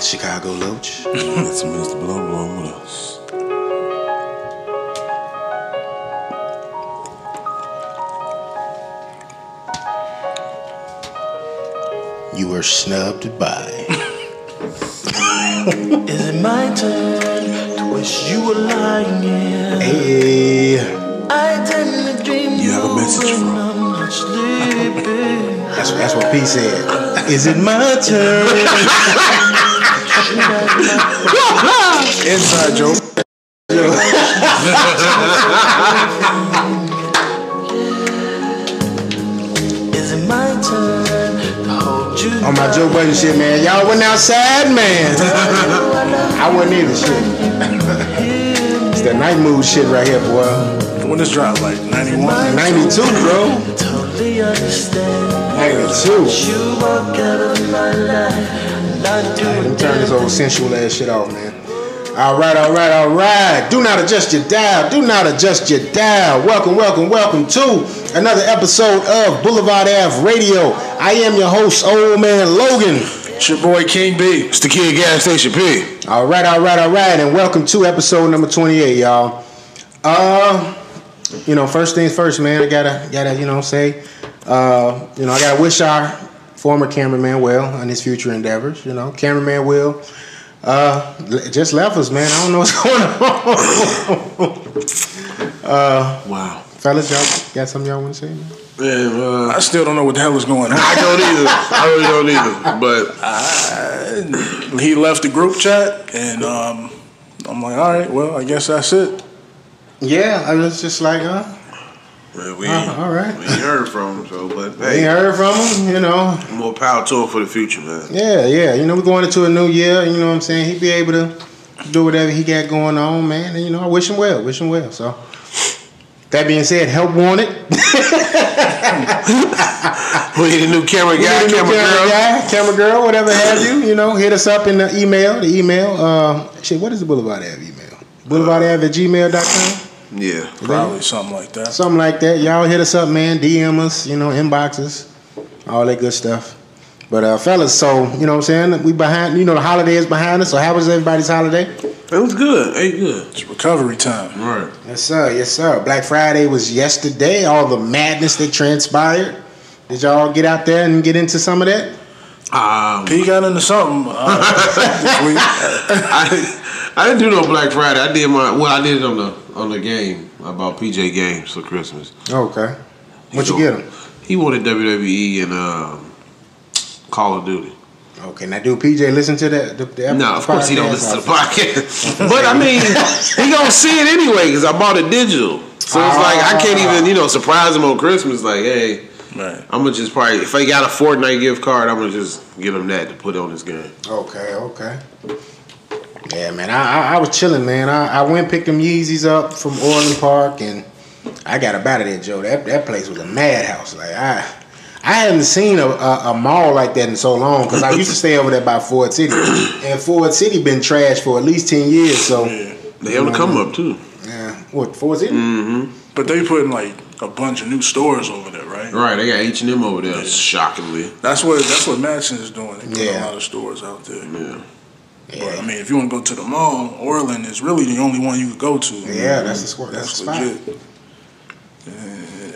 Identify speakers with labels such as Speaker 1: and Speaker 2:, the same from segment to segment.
Speaker 1: Chicago Loach.
Speaker 2: It's Mr. Blow Blow with us.
Speaker 1: You were snubbed by.
Speaker 3: Is it my turn to wish you were lying here?
Speaker 1: Hey.
Speaker 3: I tend to dream
Speaker 2: You have a message
Speaker 3: when
Speaker 2: from.
Speaker 3: I'm not sleeping.
Speaker 1: That's what P said. Is it my turn?
Speaker 2: Inside joke.
Speaker 3: Is it my turn to hold you?
Speaker 1: On my Joe Budden shit, man. Y'all went outside, man. I wasn't either, shit. It's that night mood shit right here, boy.
Speaker 2: When this dropped, like 91?
Speaker 1: 92, bro.
Speaker 3: Totally understand.
Speaker 1: 92.
Speaker 3: You walk out of my life. Not
Speaker 1: Let
Speaker 3: doing
Speaker 1: me turn this old sensual ass shit off, man. All right. Do not adjust your dial. Welcome to another episode of Boulevard Ave Radio. I am your host, Old Man Logan.
Speaker 2: It's your boy King B. It's the Kid Gas Station P.
Speaker 1: All right. And welcome to episode number 28, y'all. First things first, man. I gotta, say, I gotta wish our former cameraman well on his future endeavors. Cameraman Will just left us, man. I don't know what's going on.
Speaker 2: Wow.
Speaker 1: Fellas, y'all got something y'all want to say, man?
Speaker 2: Man, I still don't know what the hell is going on.
Speaker 4: I really don't either. But
Speaker 2: He left the group chat, and I'm like, all right, well, I guess that's it.
Speaker 1: Yeah, I was just like,
Speaker 4: man, we
Speaker 1: all right.
Speaker 4: ain't heard from him. So, but
Speaker 1: Ain't
Speaker 4: hey,
Speaker 1: heard from him,
Speaker 4: more power to him for the future, man.
Speaker 1: Yeah. We're going into a new year. You know what I'm saying? He'd be able to do whatever he got going on, man. And I wish him well. So, that being said, help wanted.
Speaker 4: We need a new camera guy,
Speaker 1: camera girl, whatever have you. Hit us up in the email. What is the Boulevard Ave email? BoulevardAve@gmail.com.
Speaker 4: Yeah,
Speaker 2: Probably something like that.
Speaker 1: Something like that. Y'all hit us up, man. DM us, inboxes, all that good stuff. But fellas, so you know what I'm saying? We behind. The holiday is behind us. So how was everybody's holiday?
Speaker 4: it was good. Ate good.
Speaker 2: It's recovery time.
Speaker 4: Right.
Speaker 1: Yes, sir. Black Friday was yesterday. All the madness that transpired. Did y'all get out there and get into some of that?
Speaker 2: P got into something this week.
Speaker 4: I didn't do no Black Friday. I did it on the game. I bought PJ games for Christmas.
Speaker 1: Okay. What'd you get him?
Speaker 4: He wanted WWE and Call of Duty.
Speaker 1: Okay, now do PJ listen to the
Speaker 4: No, of course he don't listen to the podcast. But I mean, he gonna see it anyway because I bought it digital. So it's like I can't even surprise him on Christmas. Like, hey,
Speaker 2: Right.
Speaker 4: I'm gonna just probably if I got a Fortnite gift card, I'm gonna just get him that to put on his game.
Speaker 1: Okay. Yeah, man, I was chilling, man. I went and picked them Yeezys up from Orland Park, and I got up out of there, Joe. That place was a madhouse. Like I hadn't seen a mall like that in so long because I used to stay over there by Ford City, and Ford City been trashed for at least 10 years. So
Speaker 4: They on the come up too.
Speaker 1: Yeah, what Ford City?
Speaker 4: Mm-hmm.
Speaker 2: But they putting like a bunch of new stores over there, right?
Speaker 4: Right, they got H&M over there. Yeah. Shockingly,
Speaker 2: that's what Madison is doing. They put a
Speaker 1: Yeah.
Speaker 2: lot of stores out there.
Speaker 4: yeah.
Speaker 2: But I mean, if you want to go to the mall, Orland is really the only one you could go to.
Speaker 1: Yeah, that's the sport. That's the spot.
Speaker 2: legit.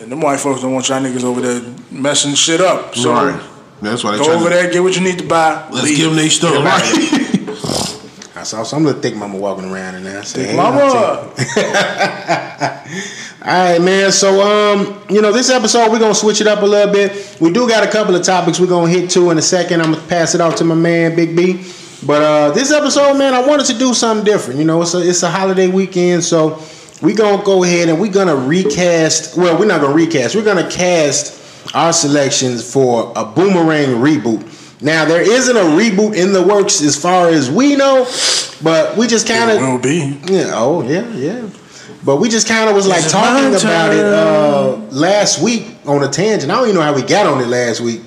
Speaker 2: And them white folks don't want y'all niggas over there messing shit up. So
Speaker 4: Right. That's why they
Speaker 2: go
Speaker 4: try
Speaker 2: over
Speaker 4: to,
Speaker 2: there, get what you need to buy.
Speaker 4: Let's
Speaker 2: leave.
Speaker 4: give them their stuff.
Speaker 1: Right.
Speaker 4: Right.
Speaker 1: I saw some little thick mama walking around in there. I said,
Speaker 2: Thick
Speaker 1: hey,
Speaker 2: mama.
Speaker 1: All right, man. So, this episode we're gonna switch it up a little bit. We do got a couple of topics we're gonna hit to in a second. I'm gonna pass it off to my man Big B. But this episode, man, I wanted to do something different. It's a holiday weekend, so we're gonna go ahead and we're gonna recast. Well, we're not gonna recast. We're gonna cast our selections for a Boomerang reboot. Now, there isn't a reboot in the works as far as we know, but we just kind of
Speaker 2: It will be.
Speaker 1: Yeah. But we just kind of was like talking about it last week on a tangent. I don't even know how we got on it last week.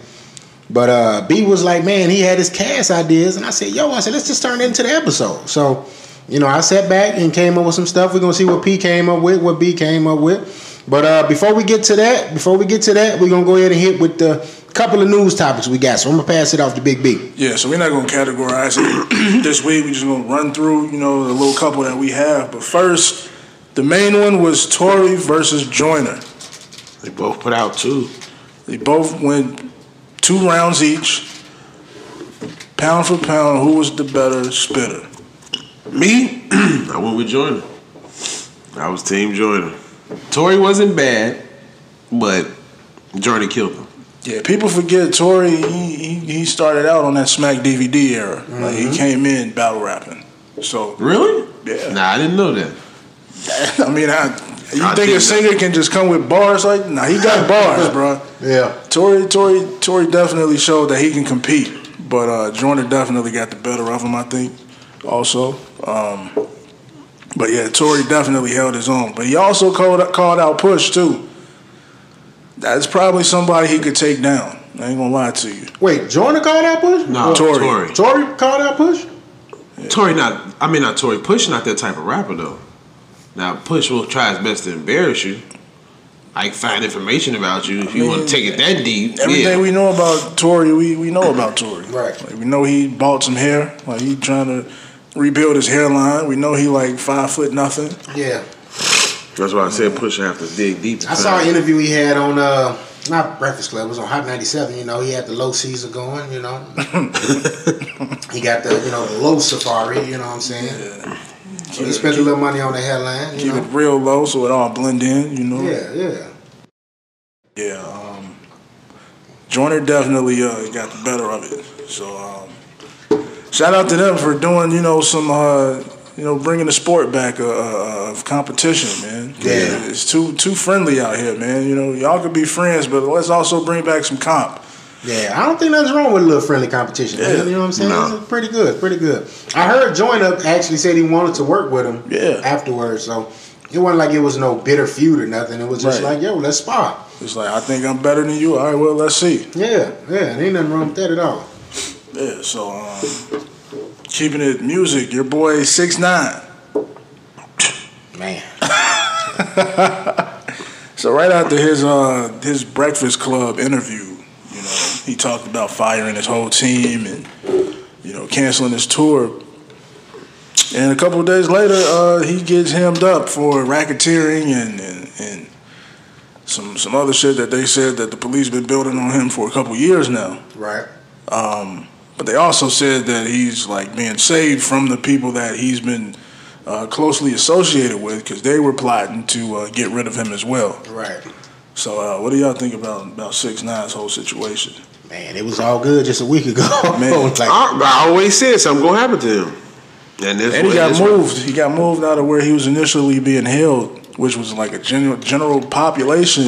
Speaker 1: But B was like, man, he had his cast ideas. And I said, let's just turn it into the episode. So, I sat back and came up with some stuff. We're going to see what P came up with, what B came up with. But before we get to that, we're going to go ahead and hit with the couple of news topics we got, so I'm gonna pass it off to Big B.
Speaker 2: Yeah, so we're not gonna categorize it this week. We're just gonna run through, the little couple that we have. But first, the main one was Tory versus Joyner.
Speaker 4: They both put out 2.
Speaker 2: They both went 2 rounds each. Pound for pound, who was the better spitter?
Speaker 4: Me, I went with Joyner. I was Team Joyner. Tory wasn't bad, but Joyner killed him.
Speaker 2: Yeah, people forget Tory. He started out on that Smack DVD era.
Speaker 1: Mm-hmm.
Speaker 2: Like, he came in battle rapping. So
Speaker 4: Really?
Speaker 2: Yeah.
Speaker 4: Nah, I didn't know that.
Speaker 2: I mean, you
Speaker 4: I
Speaker 2: think a
Speaker 4: think
Speaker 2: singer can just come with bars like? Nah, he got bars, bro.
Speaker 1: Yeah.
Speaker 2: Tory definitely showed that he can compete, but Joyner definitely got the better of him, I think. Also, but yeah, Tory definitely held his own. But he also called out Push too. That's probably somebody he could take down. I ain't gonna lie to you.
Speaker 1: Wait, Joyner called out Push?
Speaker 4: No, Tory.
Speaker 1: Tory called out Push?
Speaker 4: Tory not Tory. Push not that type of rapper though. Now Push will try his best to embarrass you, like find information about you if you want to take it that deep.
Speaker 2: Everything we know about Tory, we know about Tory.
Speaker 1: Right.
Speaker 2: Like, we know he bought some hair. Like he trying to rebuild his hairline. We know he like 5 foot nothing.
Speaker 1: Yeah.
Speaker 4: That's why I said Push have to dig deep.
Speaker 1: I saw an interview he had on not Breakfast Club, it was on Hot 97, he had the low Caesar going, He got the, the low safari, you know what I'm saying?
Speaker 2: Yeah.
Speaker 1: So he spent a little money on the headline,
Speaker 2: Keep it real low so it all blend in,
Speaker 1: Yeah.
Speaker 2: Yeah, Joyner definitely got the better of it. So shout out to them for doing, some, bringing the sport back of competition, man.
Speaker 1: Yeah.
Speaker 2: It's too friendly out here, man. Y'all could be friends, but let's also bring back some comp.
Speaker 1: Yeah, I don't think nothing's wrong with a little friendly competition.
Speaker 2: Yeah.
Speaker 1: You know what I'm saying?
Speaker 4: No.
Speaker 1: It's pretty good. I heard Joyner actually said he wanted to work with him afterwards, so it wasn't like it was no bitter feud or nothing. It was just like, yo, let's spar.
Speaker 2: It's like, I think I'm better than you. All right, well, let's see.
Speaker 1: Yeah, ain't nothing wrong with that at all.
Speaker 2: Yeah, so keeping it music, your boy 6ix9ine.
Speaker 1: Man.
Speaker 2: So right after his Breakfast Club interview, he talked about firing his whole team and canceling his tour. And a couple of days later, he gets hemmed up for racketeering and some other shit that they said that the police been building on him for a couple years now.
Speaker 1: Right.
Speaker 2: But they also said that he's like being saved from the people that he's been closely associated with because they were plotting to get rid of him as well.
Speaker 1: Right.
Speaker 2: So what do y'all think about 6ix9ine's whole situation?
Speaker 1: Man, it was all good just a week ago.
Speaker 2: Man,
Speaker 4: I always said something gonna happen to him. And
Speaker 2: he got moved. He got moved out of where he was initially being held, which was like a general population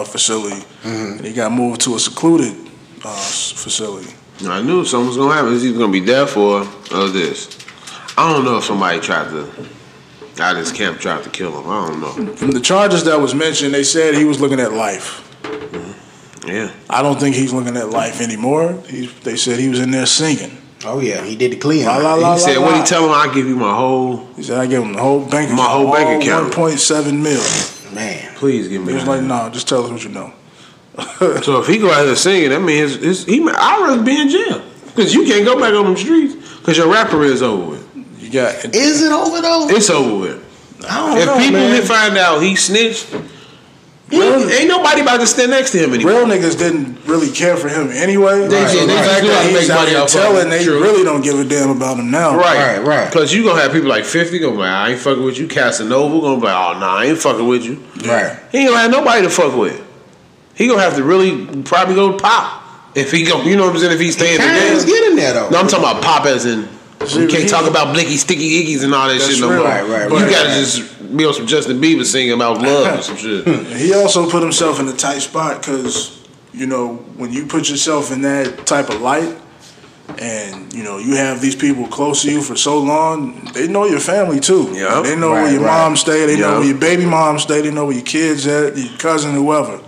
Speaker 2: facility.
Speaker 1: Mm-hmm.
Speaker 2: And he got moved to a secluded facility.
Speaker 4: I knew something was gonna happen. He's either gonna be deaf or this. I don't know if somebody out of his camp tried to kill him. I don't know.
Speaker 2: From the charges that was mentioned, they said he was looking at life.
Speaker 4: Yeah.
Speaker 2: I don't think he's looking at life anymore. They said he was in there singing.
Speaker 1: Oh yeah, he did the clean.
Speaker 4: He said, "What he tell him? I give you my whole."
Speaker 2: He said, "I gave him the whole bank account,
Speaker 4: my whole bank account,
Speaker 2: 1.7 million."
Speaker 1: Man,
Speaker 4: please give me.
Speaker 2: He was like, "No, just tell us what you know."
Speaker 4: So if he go out here singing, that means I'd rather be in jail because you can't go back on them streets because your rapper is over with.
Speaker 1: Is it over though?
Speaker 4: It's over with.
Speaker 1: I don't know,
Speaker 4: if people
Speaker 1: man.
Speaker 4: find out he snitched. Ain't nobody about to stand next to him anymore.
Speaker 2: Real niggas didn't really care for him anyway.
Speaker 4: They just knew how to make money off of him.
Speaker 2: They really don't give a damn about him now.
Speaker 4: Right. Because you gonna have people like 50 gonna be like, I ain't fucking with you. Casanova gonna be like, oh nah, I ain't fucking with you.
Speaker 1: Right.
Speaker 4: He ain't gonna have nobody to fuck with. He gonna have to really probably go pop if he go. You know what I'm saying? If he's staying in the game.
Speaker 1: He's getting there though.
Speaker 4: No, I'm talking about pop as in. You can't talk about blicky, sticky ickies and all that shit no more. You gotta just be on some Justin Bieber singing about love or some shit.
Speaker 2: He also put himself in a tight spot because, when you put yourself in that type of light and, you have these people close to you for so long, they know your family too.
Speaker 4: Yep.
Speaker 2: They know where your mom stay, they know where your baby mom stay, they know where your kids at, your cousin, whoever.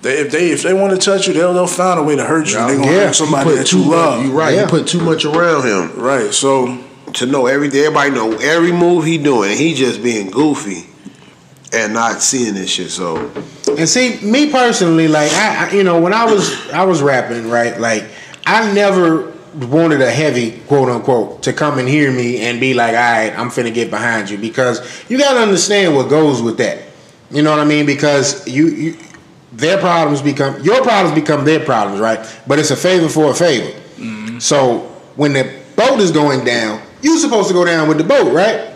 Speaker 2: If they want to touch you, they'll find a way to hurt you. They're gonna hurt somebody that you love.
Speaker 4: You're right. You put too much around him.
Speaker 2: Right. So
Speaker 4: to know everything, everybody know every move he doing, and he just being goofy. and not seeing this shit. So,
Speaker 1: and see, me personally, like I when I was rapping, right, like I never wanted a heavy quote unquote to come and hear me and be like, all right, I'm finna get behind you, because you gotta understand what goes with that. You know what I mean? Because you their problems become your problems become their problems, right? But it's a favor for a favor. Mm-hmm. So when the boat is going down, you're supposed to go down with the boat, right?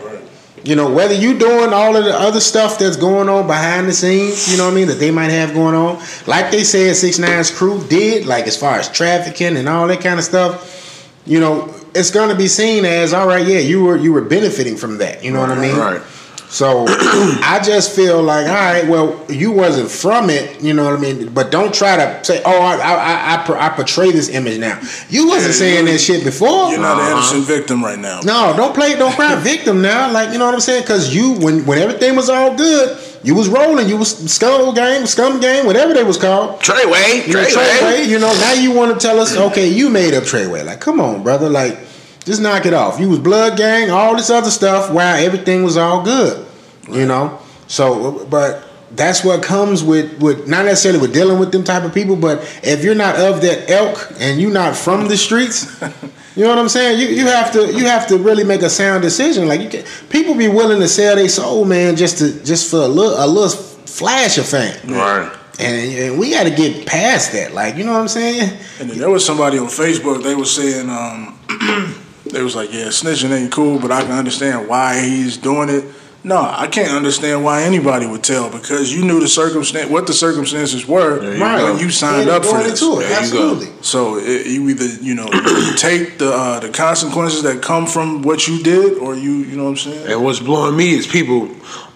Speaker 1: You know, whether you doing all of the other stuff that's going on behind the scenes, you know what I mean, that they might have going on. Like they said 6ix9ine's crew did, like as far as trafficking and all that kind of stuff, you know, it's gonna be seen as, all right, yeah, you were benefiting from that. You know what I mean?
Speaker 4: Right.
Speaker 1: So I just feel like, all right, well, you wasn't from it, you know what I mean? But don't try to say, oh, I portray this image now. You wasn't saying that shit before.
Speaker 2: You're not an innocent victim right now.
Speaker 1: No, don't cry victim now. Like, you know what I'm saying? Because you, when everything was all good, you was rolling. You was scum game, whatever they was called.
Speaker 4: Treyway.
Speaker 1: You know, now you want to tell us, okay, you made up Treyway. Like, come on, brother. Like, just knock it off. You was blood gang, all this other stuff while everything was all good. You know? So, but that's what comes with not necessarily with dealing with them type of people, but if you're not of that ilk and you're not from the streets, you know what I'm saying? You have to really make a sound decision. Like, people be willing to sell their soul, man, just for a little flash of fame.
Speaker 4: Right.
Speaker 1: And we got to get past that. Like, you know what I'm saying?
Speaker 2: And then there was somebody on Facebook, they was saying, they was like, yeah, snitching ain't cool, but I can understand why he's doing it. No, I can't understand why anybody would tell, because you knew what the circumstances were when you signed up for this.
Speaker 1: Absolutely.
Speaker 2: So you either you take the consequences that come from what you did, or you know what I'm saying.
Speaker 4: And what's blowing me is people.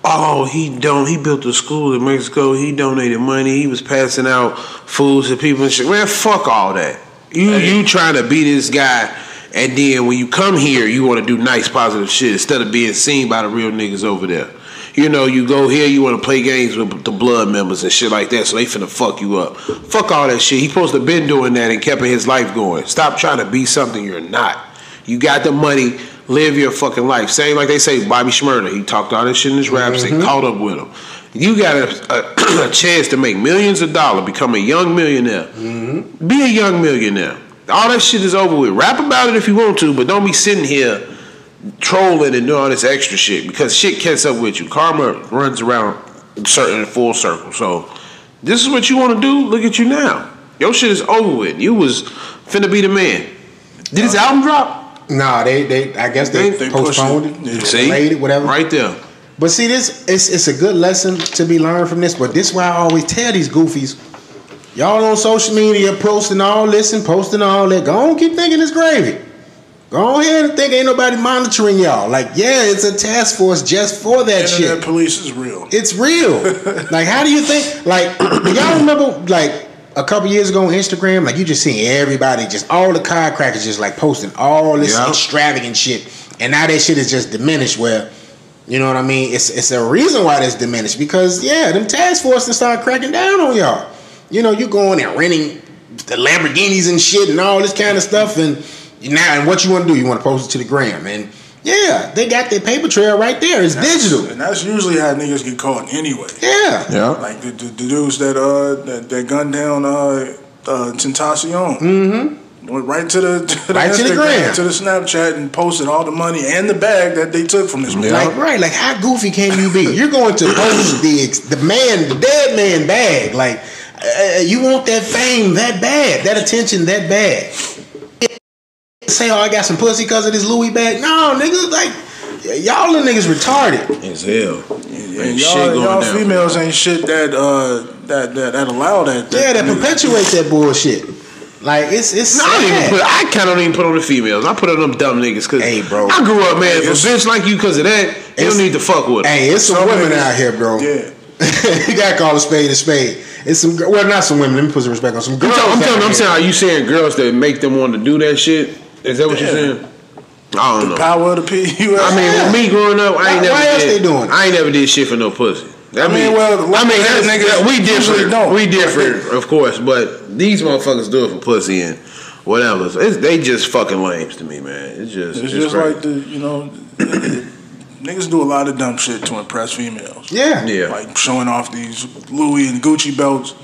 Speaker 4: Oh, he built a school in Mexico. He donated money. He was passing out foods to people and shit. Man, fuck all that. You trying to be this guy. And then when you come here, you want to do nice, positive shit instead of being seen by the real niggas over there. You know, you go here, you want to play games with the blood members and shit like that, so they finna fuck you up. Fuck all that shit. He supposed to been doing that and kept his life going. Stop trying to be something you're not. You got the money, live your fucking life. Same like they say, Bobby Shmurda. He talked all this shit in his raps. They caught up with him. You got a chance to make millions of dollars, become a young millionaire. Mm-hmm. Be a young millionaire. All that shit is over with. Rap about it if you want to, but don't be sitting here trolling and doing all this extra shit, because shit catches up with you. Karma runs around in full circle. So this is what you want to do. Look at you now. Your shit is over with. You was finna be the man. Did his album drop?
Speaker 1: Nah, they I guess they postponed it.
Speaker 4: See,
Speaker 1: delayed it, whatever.
Speaker 4: Right there.
Speaker 1: But see, it's a good lesson to be learned from this. But this is why I always tell these goofies. Y'all on social media posting all this and posting all that. Go on, keep thinking it's gravy. Go ahead and think ain't nobody monitoring y'all. Like, yeah, it's a task force just for that shit.
Speaker 2: Internet police is real.
Speaker 1: It's real. Like, how do you think? Like, y'all remember like a couple years ago on Instagram? Like, you just seen everybody, just all the car crackers, just like posting all this extravagant shit, and now that shit is just diminished. Where, you know what I mean? It's a reason why that's diminished, because them task forces start cracking down on y'all. You know, you going and renting the Lamborghinis and shit and all this kind of stuff, and what you want to do? You want to post it to the gram, and they got their paper trail right there. It's digital,
Speaker 2: and that's usually how niggas get caught anyway.
Speaker 1: Yeah.
Speaker 2: Like the dudes that gunned down Tentacion. Mm-hmm. Went right to the
Speaker 1: gram,
Speaker 2: to the Snapchat, and posted all the money and the bag that they took from this man.
Speaker 1: Like how goofy can you be? You're going to post the dead man bag, like. You want that fame that bad, that attention that bad. Say, I got some pussy because of this Louis bag. No, niggas, like, y'all the niggas retarded
Speaker 4: as hell.
Speaker 2: And y'all females ain't shit that allow that.
Speaker 1: That perpetuates that bullshit. Like, it's
Speaker 4: I kind of don't even put on the females. I put on them dumb niggas. Cause
Speaker 1: hey, bro,
Speaker 4: I grew up, man. If a bitch like you because of that, you don't need to fuck with her.
Speaker 1: Hey, it's some women out here, bro. Yeah. You gotta call a spade a spade. It's some, well, not some women. Let me put some respect on some girls.
Speaker 4: I'm saying, are you saying girls that make them want to do that shit? Is that what you're saying? I don't know.
Speaker 2: Power of the PUS.
Speaker 4: I mean, with me growing up, I ain't never did shit for no pussy. We different, of course, but these motherfuckers do it for pussy and whatever. They just fucking lames to me, man. It's just
Speaker 2: like the Niggas do a lot of dumb shit to impress females.
Speaker 1: Yeah.
Speaker 2: Like showing off these Louis and Gucci belts.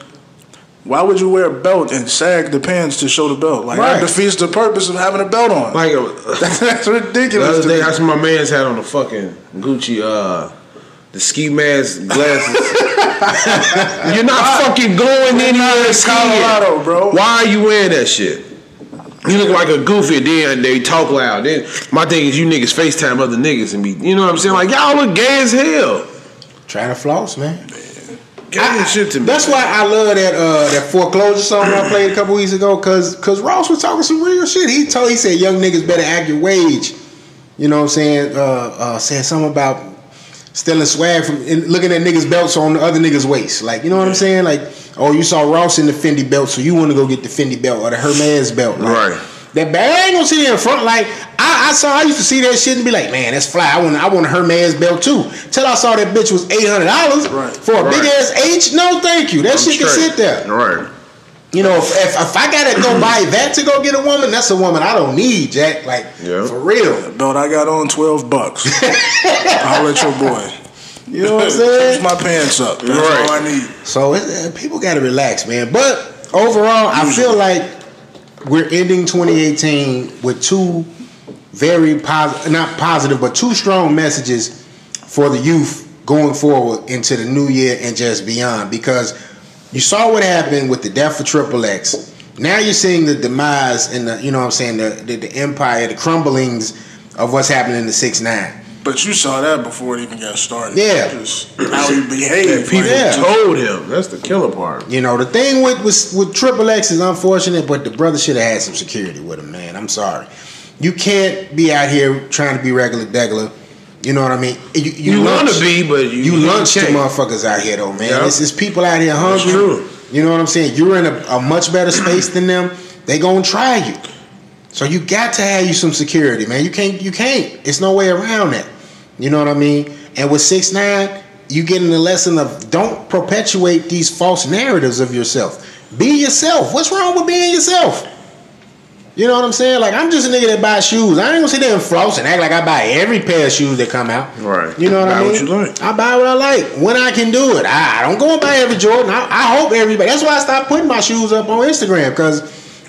Speaker 2: Why would you wear a belt and sag the pants to show the belt? Like that defeats the purpose of having a belt on.
Speaker 4: Like
Speaker 2: that's ridiculous.
Speaker 4: The other day, that's what my man's had on the fucking Gucci, the ski mask glasses. You're not fucking going anywhere skiing,
Speaker 2: Colorado, bro.
Speaker 4: Why are you wearing that shit? You look like a goofy. Then they talk loud. Then my thing is, you niggas FaceTime other niggas and be, you know what I'm saying? Like y'all look gay as hell.
Speaker 1: Trying to floss, man.
Speaker 4: Shit to me.
Speaker 1: That's why I love that Foreclosure song I played a couple weeks ago, cause Ross was talking some real shit. He said young niggas better act your wage. You know what I'm saying? Saying something about stealing swag from and looking at niggas' belts on the other niggas' waist. Like, you know what I'm saying? Like, oh, you saw Ross in the Fendi belt, so you want to go get the Fendi belt or the Hermes belt. Like,
Speaker 4: right.
Speaker 1: That bag, I ain't gonna sit there in front. Like I used to see that shit and be like, man, that's fly. I want a Hermes belt too. Till I saw that bitch was $800 for a big ass H. No, thank you. That shit can sit there.
Speaker 4: Right.
Speaker 1: You know, if I gotta go buy that to go get a woman, that's a woman I don't need, Jack. Like for real.
Speaker 2: The belt I got on $12. I'll let your boy.
Speaker 1: You know what I'm saying?
Speaker 2: Keeps my pants up. That's all I need.
Speaker 1: So people gotta relax, man. But overall, I feel like we're ending 2018 with two very not positive, but two strong messages for the youth going forward into the new year and just beyond. Because you saw what happened with the death of Triple X. Now you're seeing the demise and the, you know what I'm saying, the empire, the crumblings of what's happening in the 6ix9ine.
Speaker 2: But you saw that before it even got started.
Speaker 1: Yeah.
Speaker 2: Just how he behaved.
Speaker 4: People told him. That's the killer part.
Speaker 1: You know, the thing with Triple X is unfortunate, but the brother should have had some security with him, man. I'm sorry. You can't be out here trying to be regular. You know what I mean? You
Speaker 4: want to be, but
Speaker 1: you lunch to motherfuckers out here, though, man.
Speaker 4: Yep.
Speaker 1: It's people out here hungry.
Speaker 4: That's true.
Speaker 1: You know what I'm saying? You're in a much better space than them. They gonna try you. So you got to have you some security, man. You can't. It's no way around that. You know what I mean? And with 6ix9ine, you getting the lesson of don't perpetuate these false narratives of yourself. Be yourself. What's wrong with being yourself? You know what I'm saying? Like, I'm just a nigga that buys shoes. I ain't gonna sit there and floss and act like I buy every pair of shoes that come out.
Speaker 4: Right.
Speaker 1: You know what I mean?
Speaker 4: Buy what you like.
Speaker 1: I buy what I like when I can do it. I don't go and buy every Jordan. I hope everybody. That's why I stopped putting my shoes up on Instagram, because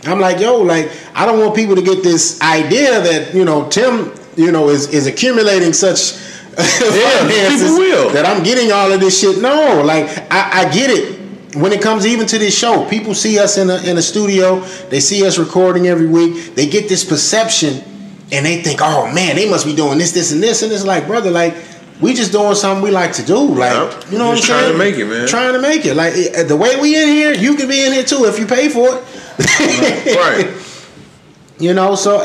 Speaker 1: I'm like, yo, like, I don't want people to get this idea that, you know, Tim, you know, is accumulating such finances that I'm getting all of this shit. No, like, I get it. When it comes even to this show, people see us in a studio, they see us recording every week, they get this perception and they think, oh man, they must be doing this, and this, and it's like, brother, like, we just doing something we like to do. Like, you know what I'm saying?
Speaker 4: Trying to make it, man.
Speaker 1: Trying to make it. Like, the way we in here, you can be in here too if you pay for it.
Speaker 4: Right.
Speaker 1: You know, so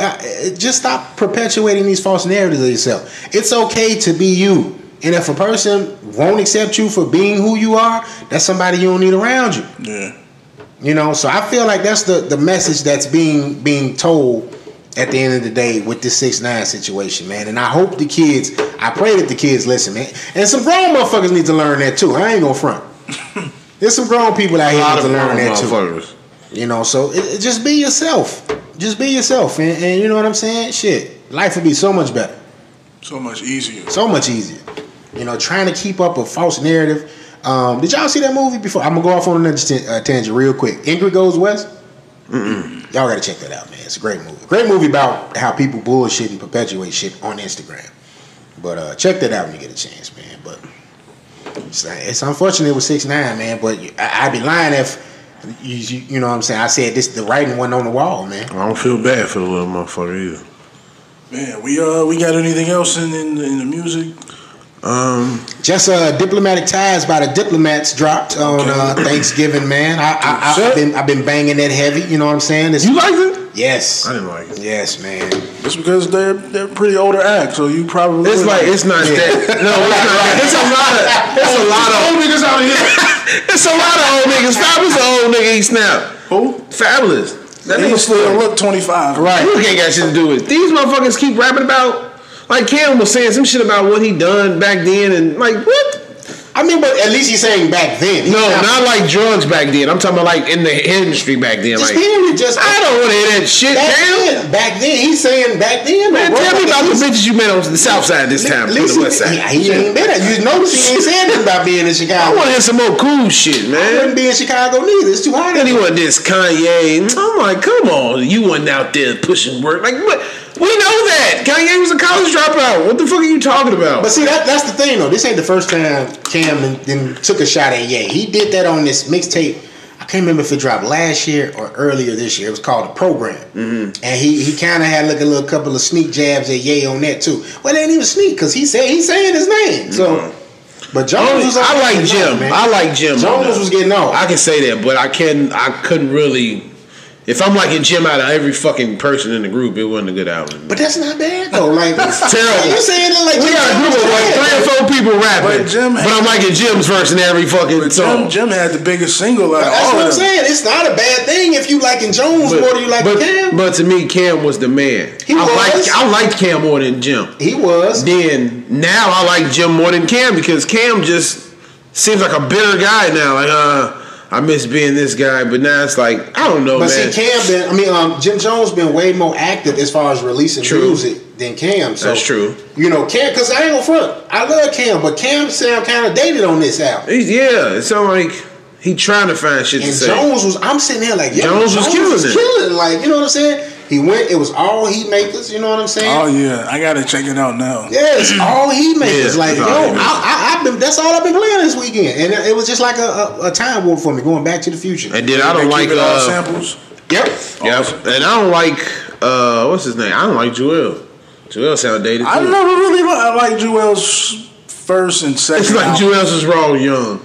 Speaker 1: just stop perpetuating these false narratives of yourself. It's okay to be you. And if a person won't accept you for being who you are, that's somebody you don't need around you.
Speaker 2: Yeah.
Speaker 1: You know, so I feel like that's the message that's being told at the end of the day with this 6ix9ine situation, man. And I hope I pray that the kids listen, man. And some grown motherfuckers need to learn that too. I ain't gonna front. There's some grown people out here need to learn that too. You know, so just be yourself. Just be yourself. And you know what I'm saying? Shit, life would be so much better.
Speaker 2: So much easier.
Speaker 1: So much easier. You know, trying to keep up a false narrative. Did y'all see that movie before? I'm gonna go off on another tangent real quick. Ingrid Goes West. Y'all gotta check that out, man. It's a great movie. Great movie about how people bullshit and perpetuate shit on Instagram. But check that out when you get a chance, man. But it's unfortunate with 6ix9ine, man. But I'd be lying if you know what I'm saying. I said the writing wasn't on the wall, man.
Speaker 4: I don't feel bad for the little motherfucker either.
Speaker 2: Man, we got anything else in the music?
Speaker 1: Just Diplomatic Ties by the Diplomats dropped on Thanksgiving, man. I've been banging that heavy. You know what I'm saying?
Speaker 4: You liked it?
Speaker 1: Yes.
Speaker 4: I didn't like it.
Speaker 1: Yes, man.
Speaker 2: It's because they're pretty older act, so you probably.
Speaker 4: It's like it's not that. No, it's a lot of old niggas out here. It's a lot of old niggas. Fabulous old nigga. He snap.
Speaker 2: Who?
Speaker 4: Fabulous.
Speaker 2: That nigga still look 25.
Speaker 1: Right.
Speaker 4: You ain't got shit to do with it. These motherfuckers keep rapping about. Like Cam was saying some shit about what he done back then, and like what?
Speaker 1: I mean, but at least he's saying back then.
Speaker 4: No, not like drugs back then. I'm talking about like in the industry back then.
Speaker 1: Just
Speaker 4: Like, I don't want to hear that shit,
Speaker 1: back then, he's saying back then.
Speaker 4: Man, tell me about the bitches you met on the south side this time, on the west side.
Speaker 1: He ain't been there. You notice he ain't saying nothing about being in Chicago.
Speaker 4: I want to hear some more cool shit, man.
Speaker 1: I wouldn't be in Chicago neither. It's too hot.
Speaker 4: Then he want this Kanye. I'm like, come on, you wasn't out there pushing work. Like, what? We know that Kanye was a college dropout. What the fuck are you talking about?
Speaker 1: But see, that's the thing though. This ain't the first time Cam then took a shot at Ye. He did that on this mixtape. I can't remember if it dropped last year or earlier this year. It was called The Program, and he kind of had like a little couple of sneak jabs at Ye on that too. Well, it ain't even sneak because he's saying his name. So, but Jones was.
Speaker 4: I like Jim.
Speaker 1: Man.
Speaker 4: I like Jim.
Speaker 1: Jones was getting on.
Speaker 4: I can say that, but I couldn't really. If I'm liking Jim out of every fucking person in the group, it wasn't a good album.
Speaker 1: But that's not bad though. Like
Speaker 4: it's terrible.
Speaker 1: You saying it like
Speaker 4: we got a group of like 3 or 4 people rapping, but I'm liking Jim's verse in every fucking song.
Speaker 2: Jim had the biggest single out of all of them.
Speaker 1: That's what I'm saying. It's not a bad thing if you liking Jones more than you like Cam.
Speaker 4: But to me, Cam was the man. I liked Cam more than Jim.
Speaker 1: He was.
Speaker 4: Then now I like Jim more than Cam because Cam just seems like a bitter guy now. Like I miss being this guy, but now it's like I don't know,
Speaker 1: but
Speaker 4: man.
Speaker 1: But see, Jim Jones been way more active as far as releasing music than Cam. So,
Speaker 4: that's true.
Speaker 1: You know, Cam, because I ain't gonna front. I love Cam, but Cam sound kind of dated on this album.
Speaker 4: It sound like he trying to find shit to say.
Speaker 1: And Jones was, I'm sitting here like,
Speaker 4: Jones was killing it.
Speaker 1: Like, you know what I'm saying? He went. It was all heat makers. You know what I'm saying?
Speaker 2: Oh yeah, I gotta check it out now.
Speaker 1: Yeah, it's all heat makers.
Speaker 4: Yeah,
Speaker 1: like I've been. That's all I've been playing this weekend, and it was just like a time warp for me, going back to the future.
Speaker 4: And then I don't like
Speaker 2: samples.
Speaker 1: Yep.
Speaker 4: And I don't like what's his name? I don't like Joel. Joel sound dated too.
Speaker 2: I never really like Joel's first and second.
Speaker 4: It's like Joel's is raw young.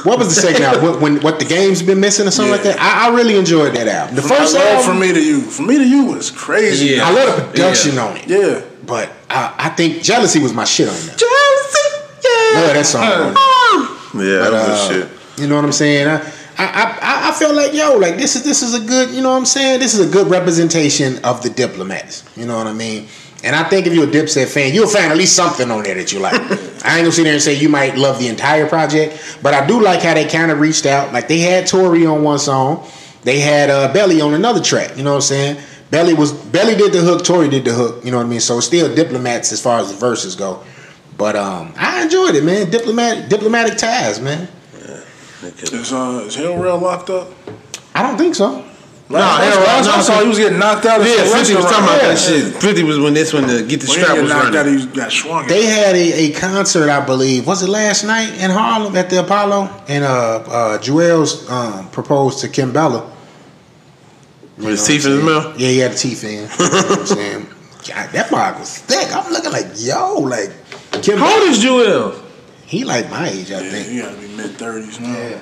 Speaker 1: What was the second album? What the game's been missing or something like that? I really enjoyed that album. The first album,
Speaker 2: From Me to You was crazy.
Speaker 1: Yeah. I love the production on it.
Speaker 2: Yeah,
Speaker 1: but I think Jealousy was my shit on that.
Speaker 4: Jealousy, yeah.
Speaker 1: Love that song.
Speaker 4: Yeah, that was shit.
Speaker 1: You know what I'm saying? I felt like like this is a good. You know what I'm saying? This is a good representation of the Diplomats. You know what I mean? And I think if you're a Dipset fan, you'll find at least something on there that you like. I ain't gonna sit there and say you might love the entire project, but I do like how they kind of reached out. Like they had Tory on one song, they had Belly on another track. You know what I'm saying? Belly did the hook, Tory did the hook. You know what I mean? So it's still Diplomats as far as the verses go. But I enjoyed it, man. Diplomatic ties, man.
Speaker 2: Yeah. Is Hell Rail locked up?
Speaker 1: I don't think so.
Speaker 2: I saw he was getting knocked out.
Speaker 4: Yeah, 50 was talking about that shit. 50 was when to get the strap was running.
Speaker 2: He got shrunk.
Speaker 1: They had a concert, I believe. Was it last night in Harlem at the Apollo? And Joel's proposed to Kim Bella.
Speaker 4: With his teeth in his mouth?
Speaker 1: Yeah, he had the teeth in. You know what I'm saying? God, that mark was thick. I'm looking like, like Kim
Speaker 4: How old is Joel?
Speaker 1: He like my age, I think.
Speaker 2: He gotta be mid-30s now.
Speaker 1: Yeah.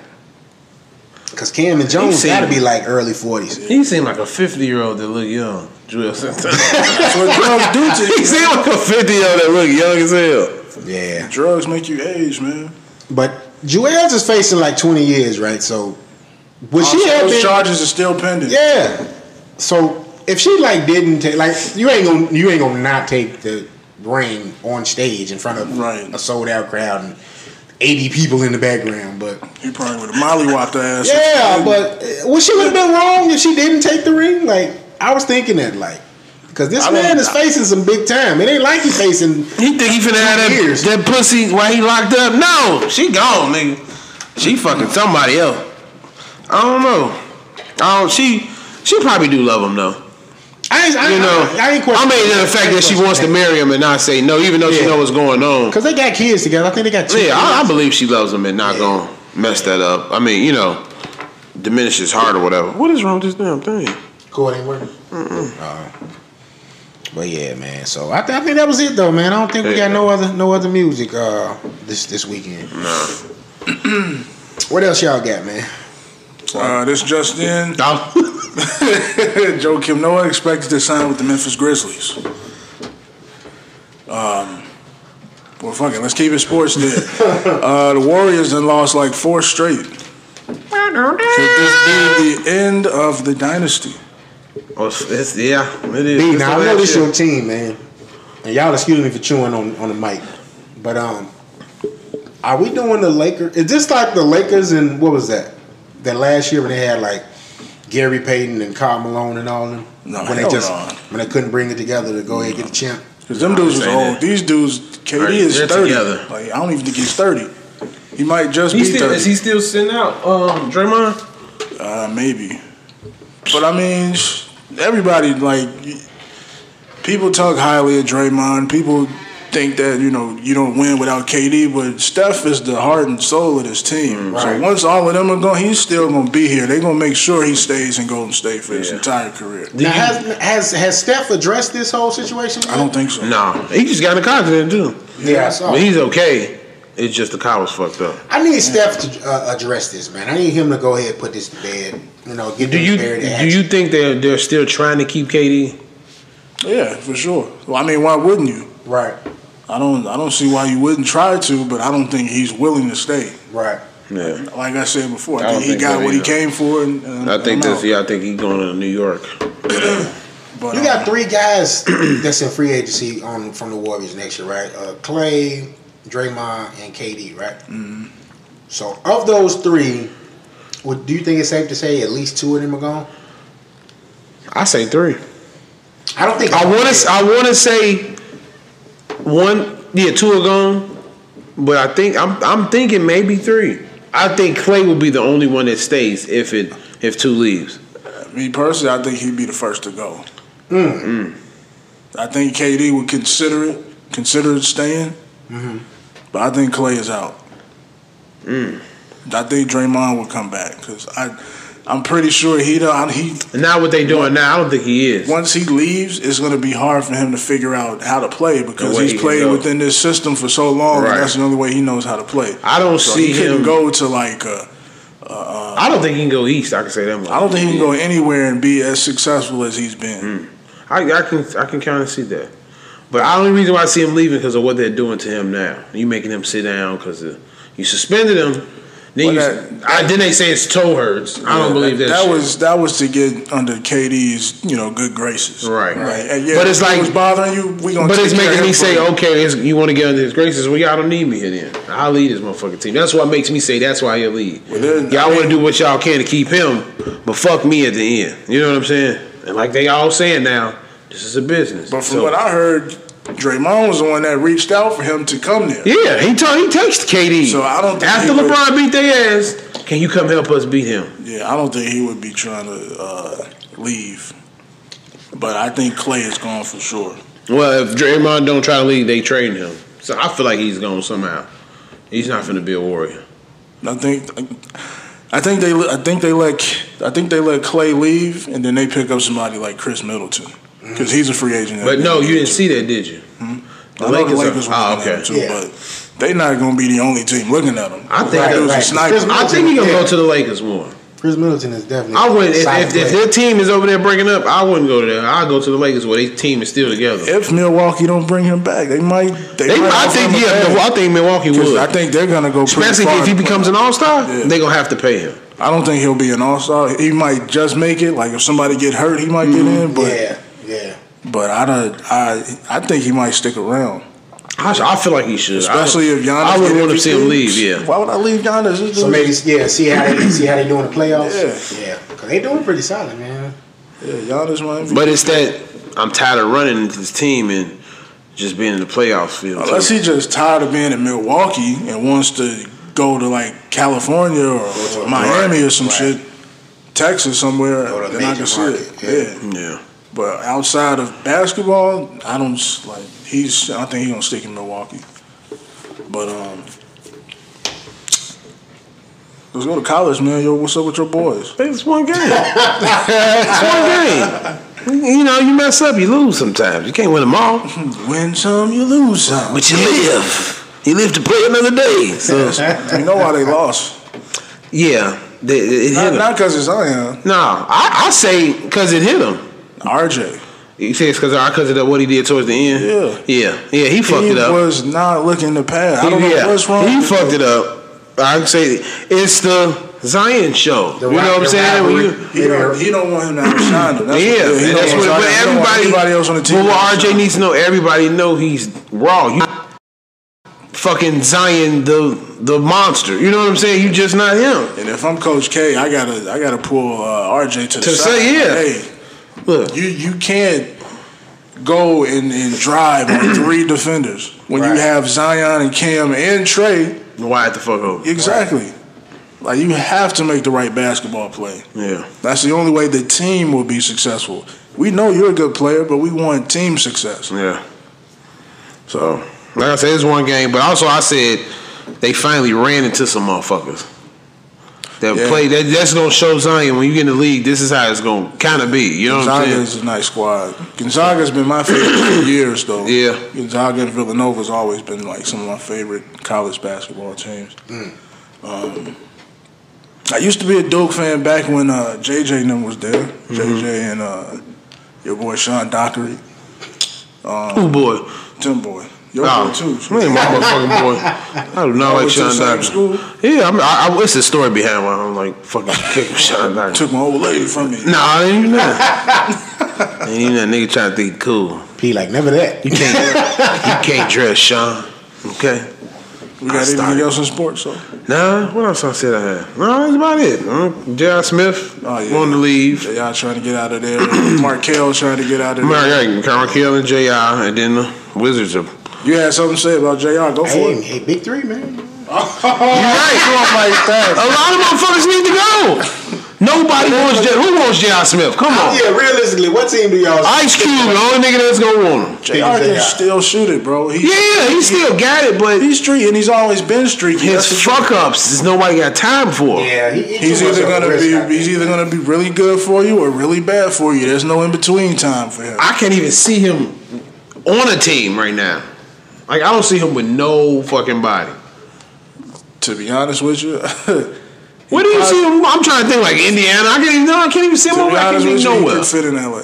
Speaker 1: Because Cam and Jones gotta be like early 40s.
Speaker 4: He seemed like a 50-year-old that look young. Joel Santana.
Speaker 2: That's what drugs do to you.
Speaker 4: He seemed like a 50-year-old that look young as hell.
Speaker 1: Yeah.
Speaker 2: Drugs make you age, man.
Speaker 1: But Joel's is facing like 20 years, right? So would she have
Speaker 2: those charges are still pending.
Speaker 1: Yeah. So if she like didn't take, like, you ain't gonna not take the ring on stage in front of a sold out crowd and 80 people in the background, but
Speaker 2: he probably would have mollywopped her ass.
Speaker 1: Yeah, but she would have been wrong if she didn't take the ring. Like, I was thinking that, like, because this man is facing some big time. It ain't like he's facing.
Speaker 4: He think he finna have that pussy while he locked up? No, she gone, nigga. She fucking somebody else. I don't know. She probably do love him though. I ain't questioning. I mean, the fact that she wants to marry him and not say no, even though she know what's going on.
Speaker 1: Because they got kids together. I think they got 2 kids.
Speaker 4: I believe she loves him and not gonna mess that up. I mean, diminish his heart or whatever. What is wrong with this damn thing?
Speaker 1: Cord ain't working. But yeah, man. So I think that was it though, man. I don't think we got no other music this weekend. No. What else y'all got, man?
Speaker 2: This just in. Joakim Noah expected to sign with the Memphis Grizzlies. Well, fuck it. Let's keep it sports then. The Warriors then lost like 4 straight. Could this be the end of the dynasty?
Speaker 4: Oh, it is.
Speaker 1: B, now I know this your team, man. And y'all excuse me for chewing on the mic. But I Are we doing the Lakers? Is this like the Lakers and what was that? That last year when they had like Gary Payton and Karl Malone and all of them?
Speaker 2: No,
Speaker 1: when they couldn't bring it together to go ahead and get the champ.
Speaker 2: Because them dudes was old. These dudes, KD is 30.
Speaker 4: Together.
Speaker 2: Like, I don't even think he's 30. He might just be 30.
Speaker 4: Is he still sitting out Draymond?
Speaker 2: Maybe. But I mean, everybody, like, people talk highly of Draymond. People think that, you don't win without KD, but Steph is the heart and soul of this team.
Speaker 1: Right.
Speaker 2: So once all of them are gone, he's still going to be here. They're going to make sure he stays in Golden State for his entire career.
Speaker 1: Now, has Steph addressed this whole situation yet?
Speaker 2: I don't think so.
Speaker 4: No. He just got in the contract, too.
Speaker 1: Yeah, I saw.
Speaker 4: But he's okay. It's just the car was fucked up.
Speaker 1: I need Steph to address this, man. I need him to go ahead and put this to bed. Get
Speaker 4: Do you think they're still trying to keep KD?
Speaker 2: Yeah, for sure. Well, I mean, why wouldn't you?
Speaker 1: Right.
Speaker 2: I don't see why you wouldn't try to, but I don't think he's willing to stay.
Speaker 1: Right.
Speaker 4: Yeah.
Speaker 2: Like I said before,
Speaker 4: I
Speaker 2: I
Speaker 4: don't
Speaker 2: think he
Speaker 4: think
Speaker 2: got
Speaker 4: so
Speaker 2: what he
Speaker 4: either.
Speaker 2: came for. And
Speaker 4: I think
Speaker 2: I'm out.
Speaker 4: I think he's going to New York.
Speaker 2: But,
Speaker 1: You got 3 guys that's in free agency from the Warriors next year, right? Clay, Draymond, and KD, right? Mm-hmm. So of those 3, do you think it's safe to say at least 2 of them are gone?
Speaker 4: I say 3.
Speaker 1: I don't think.
Speaker 4: I want to say 1. Yeah, 2 are gone. But I think I'm thinking maybe 3. I think Clay will be the only one that stays if 2 leaves.
Speaker 2: Me personally, I think he'd be the first to go.
Speaker 1: Mm.
Speaker 2: I think KD would consider staying, but I think Clay is out. I think Draymond will come back because I'm pretty sure
Speaker 4: Now what they doing now, I don't think he is.
Speaker 2: Once he leaves, it's going to be hard for him to figure out how to play because he's played within this system for so long, and that's the only way he knows how to play.
Speaker 4: I don't see
Speaker 2: he
Speaker 4: him
Speaker 2: couldn't go to like.
Speaker 4: I don't think he can go east. I can say that much.
Speaker 2: I don't think he can go anywhere and be as successful as he's been.
Speaker 4: I can kind of see that, but the only reason why I see him leaving because of what they're doing to him now. You making him sit down because you suspended him. Then then they say his toe hurts. I don't believe that.
Speaker 2: That was to get under KD's good graces.
Speaker 4: Right.
Speaker 2: And
Speaker 4: but it's like
Speaker 2: it was bothering you.
Speaker 4: But it's making me say, okay, you want to get under his graces? Well, y'all don't need me here then. I'll lead this motherfucking team. That's what makes me say that's why he'll lead. Y'all want to do what y'all can to keep him, but fuck me at the end. You know what I'm saying? And like they all saying now, this is a business.
Speaker 2: But from what I heard, Draymond was the one that reached out for him to come there.
Speaker 4: Yeah, he texted KD.
Speaker 2: So I don't think
Speaker 4: after LeBron beat their ass, can you come help us beat him?
Speaker 2: Yeah, I don't think he would be trying to leave. But I think Clay is gone for sure.
Speaker 4: Well, if Draymond don't try to leave, they trade him. So I feel like he's gone somehow. He's not finna be a Warrior.
Speaker 2: I think they let Clay leave, and then they pick up somebody like Chris Middleton because he's a free agent.
Speaker 4: But no, you didn't see that, did you?
Speaker 2: The Lakers were
Speaker 4: okay.
Speaker 2: too, but they're not going to be the only team looking at them.
Speaker 4: I think
Speaker 2: I
Speaker 4: think he's gonna go to the Lakers more.
Speaker 1: Chris Middleton is definitely.
Speaker 4: I wouldn't if their team is over there breaking up. I wouldn't go there. I'd go to the Lakers where their team is still together.
Speaker 2: If Milwaukee don't bring him back, they might.
Speaker 4: I think Milwaukee would.
Speaker 2: I think they're gonna go.
Speaker 4: Especially if he becomes an All-Star, they're gonna have to pay him.
Speaker 2: I don't think he'll be an All-Star. He might just make it. Like if somebody get hurt, he might get in. But
Speaker 1: yeah.
Speaker 2: But I think he might stick around.
Speaker 4: I feel like he should,
Speaker 2: especially if Giannis.
Speaker 4: I wouldn't want to see him leave. Yeah.
Speaker 2: Why would I leave Giannis?
Speaker 1: So maybe see how they doing the playoffs. Yeah. Because they doing pretty solid, man.
Speaker 2: Yeah, Giannis might.
Speaker 4: But it's that I'm tired of running into this team and just being in the playoffs field.
Speaker 2: Unless he just tired of being in Milwaukee and wants to go to like California or Miami or some shit, Texas somewhere, then I can see it.
Speaker 4: Yeah.
Speaker 2: But outside of basketball, I don't like. I think he's gonna stick in Milwaukee. But let's go to college, man. Yo, what's up with your boys?
Speaker 4: It's one game. It's one game. You know, you mess up, you lose sometimes. You can't win them all.
Speaker 2: Win some, you lose some.
Speaker 4: But you live. You live to play another day. So
Speaker 2: you know why they lost?
Speaker 4: Yeah, it hit them.
Speaker 2: Not because it's Zion.
Speaker 4: No, I say because it hit him.
Speaker 2: RJ.
Speaker 4: You say it's because of what he did towards the end? Yeah, he fucked it up.
Speaker 2: He was not looking to pass. I don't know what's wrong.
Speaker 4: He fucked it up. I can say it's the Zion show. You know what I'm saying?
Speaker 2: He don't want him to outshine him.
Speaker 4: That's what everybody
Speaker 2: else on the team.
Speaker 4: Well, what RJ needs to know, everybody know he's raw. fucking Zion the monster. You know what I'm saying? You just not him.
Speaker 2: And if I'm Coach K, I gotta pull RJ to the side.
Speaker 4: Say, yeah.
Speaker 2: Hey,
Speaker 4: Look,
Speaker 2: you can't go and drive on 3 defenders when you have Zion and Cam and Trey
Speaker 4: wide the fuck over.
Speaker 2: Exactly. Like, you have to make the right basketball play.
Speaker 4: Yeah.
Speaker 2: That's the only way the team will be successful. We know you're a good player, but we want team success.
Speaker 4: Yeah. So, like I said, it's one game, but also I said they finally ran into some motherfuckers. That play that's gonna show Zion when you get in the league. This is how it's gonna kind of be. You know what I'm saying?
Speaker 2: Gonzaga's a nice squad. Gonzaga's been my favorite for years, though.
Speaker 4: Yeah.
Speaker 2: Gonzaga and Villanova's always been like some of my favorite college basketball teams. I used to be a Duke fan back when JJ and them was there. JJ and your boy Sean Dockery.
Speaker 4: Who boy?
Speaker 2: Tim boy. Your boy too.
Speaker 4: Man, my motherfucking boy. I do not like Sean Dockery. Yeah, I what's the story behind why I'm like fucking kicking Sean Dockery?
Speaker 2: Took my old lady from me.
Speaker 4: Nah, I ain't even that. Ain't even that nigga trying to think cool.
Speaker 1: P like never that.
Speaker 4: You can't dress Sean. Okay.
Speaker 2: We got anything else in sports? So
Speaker 4: nah, what else I said I had? No, that's about it. J.R. Smith wanted to leave.
Speaker 2: J.R. trying to get out of there. Markel trying to get out of there.
Speaker 4: Markel and J.R. and then the Wizards are.
Speaker 2: You had something to say about J.R. Go for it.
Speaker 1: Hey, big 3, man.
Speaker 4: You're right. A lot of motherfuckers need to go. Nobody wants who wants J.R. Smith? Come on.
Speaker 1: Yeah, realistically, what team do y'all?
Speaker 4: Ice Cube, the only nigga that's gonna want him.
Speaker 2: J.R. can still shoot it, bro.
Speaker 4: He still got it, but
Speaker 2: he's streaking. He's always been streaking.
Speaker 4: His fuck ups, there's nobody got time for.
Speaker 1: Yeah,
Speaker 2: he's either gonna be really good for you or really bad for you. There's no in between time for him.
Speaker 4: I can't even see him on a team right now. Like, I don't see him with no fucking body.
Speaker 2: To be honest with you.
Speaker 4: Where do you see him? I'm trying to think like Indiana. I can't even see him over. I can't even nowhere.
Speaker 2: He could fit in LA.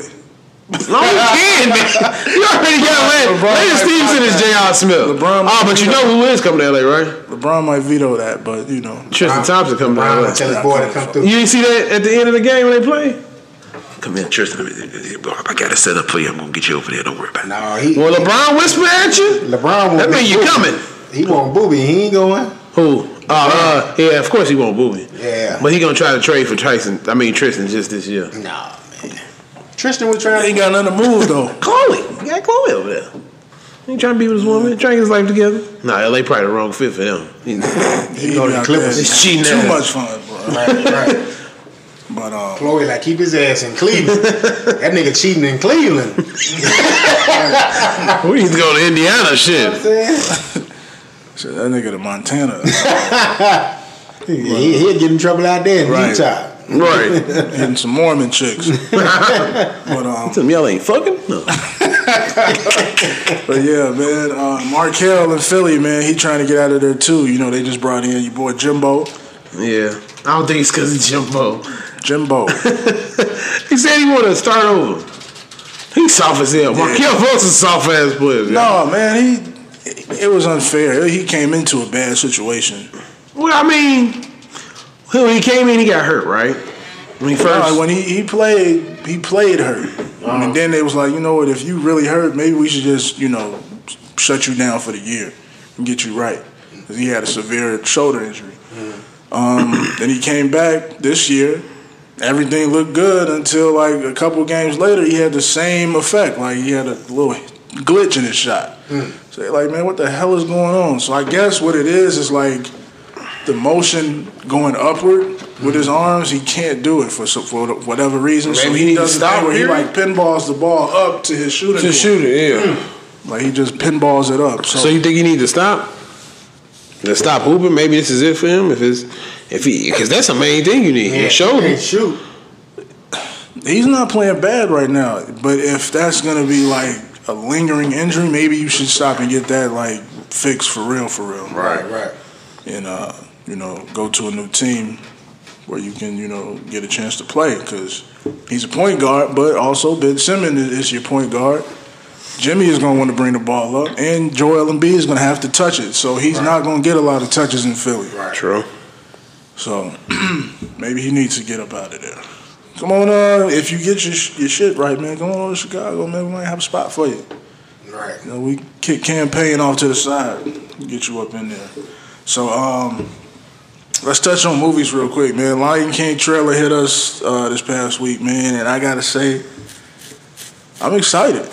Speaker 4: No, he can, man. You already got Lance Stevenson is J.R. Smith. But you know who is coming to LA, right?
Speaker 2: LeBron might veto that, but you know.
Speaker 4: Tristan Thompson coming to LA.
Speaker 1: Tell his boy to come through.
Speaker 4: You didn't see that at the end of the game when they played? Come here, Tristan. I got it set up for you. I'm gonna get you over there. Don't worry about it. Well, LeBron whisper at you.
Speaker 1: LeBron won't.
Speaker 4: That mean you coming?
Speaker 1: He won't booby. He ain't going.
Speaker 4: Who? Yeah, of course he won't booby.
Speaker 1: Yeah,
Speaker 4: but he gonna try to trade for Tristan just this year.
Speaker 1: Nah, man. Tristan was trying.
Speaker 2: He ain't got nothing to move though.
Speaker 4: Chloe, you got Chloe over there. He trying to be with his woman, trying to get his life together. Nah, LA probably the wrong fit for him.
Speaker 2: He go to the Clippers.
Speaker 4: It's cheating.
Speaker 2: Too much fun, bro.
Speaker 1: Right.
Speaker 2: But
Speaker 1: Chloe like keep his ass in Cleveland. That nigga cheating in Cleveland.
Speaker 4: We need to go to Indiana, shit.
Speaker 1: You know what I'm saying?
Speaker 2: Shit, that nigga to Montana.
Speaker 1: He'd get in trouble out there in Utah.
Speaker 4: Right.
Speaker 2: Hitting some Mormon chicks. But
Speaker 4: tell me y'all ain't fucking? No.
Speaker 2: But yeah, man, Markel in Philly, man, he trying to get out of there too. You know, they just brought in your boy Jimbo.
Speaker 4: Yeah. I don't think it's because of Jimbo.
Speaker 2: He
Speaker 4: said he wanted to start over. He's soft as hell. Markel Fultz is soft ass player.
Speaker 2: No, man, it was unfair. He came into a bad situation.
Speaker 4: Well, I mean, when he came in, he got hurt, right?
Speaker 2: When he played hurt. And then they was like, you know what, if you really hurt, maybe we should just, shut you down for the year and get you right. Because he had a severe shoulder injury. Then he came back this year. Everything looked good until like a couple games later, he had the same effect. Like he had a little glitch in his shot. So they're like, man, what the hell is going on? So I guess what it is like the motion going upward with his arms. He can't do it for whatever reason.
Speaker 4: Maybe
Speaker 2: so he does stop where he like pinballs the ball up to his shooting.
Speaker 4: To shoot it, yeah.
Speaker 2: Like he just pinballs it up.
Speaker 4: So you think he needs to stop? To stop hooping? Maybe this is it for him. Because that's the main thing you need.
Speaker 1: Yeah,
Speaker 4: His shoulder.
Speaker 1: Shoot.
Speaker 2: He's not playing bad right now. But if that's gonna be like a lingering injury, maybe you should stop and get that like fixed for real.
Speaker 1: Right.
Speaker 2: And go to a new team where you can get a chance to play because he's a point guard, but also Ben Simmons is your point guard. Jimmy is going to want to bring the ball up, and Joel Embiid is going to have to touch it. So he's not going to get a lot of touches in Philly.
Speaker 1: Right.
Speaker 4: True.
Speaker 2: So maybe he needs to get up out of there. Come on, if you get your shit right, man, come on to Chicago, man. We might have a spot for you.
Speaker 1: Right.
Speaker 2: We kick campaign off to the side. Get you up in there. So, let's touch on movies real quick, man. Lion King trailer hit us this past week, man, and I gotta say, I'm excited.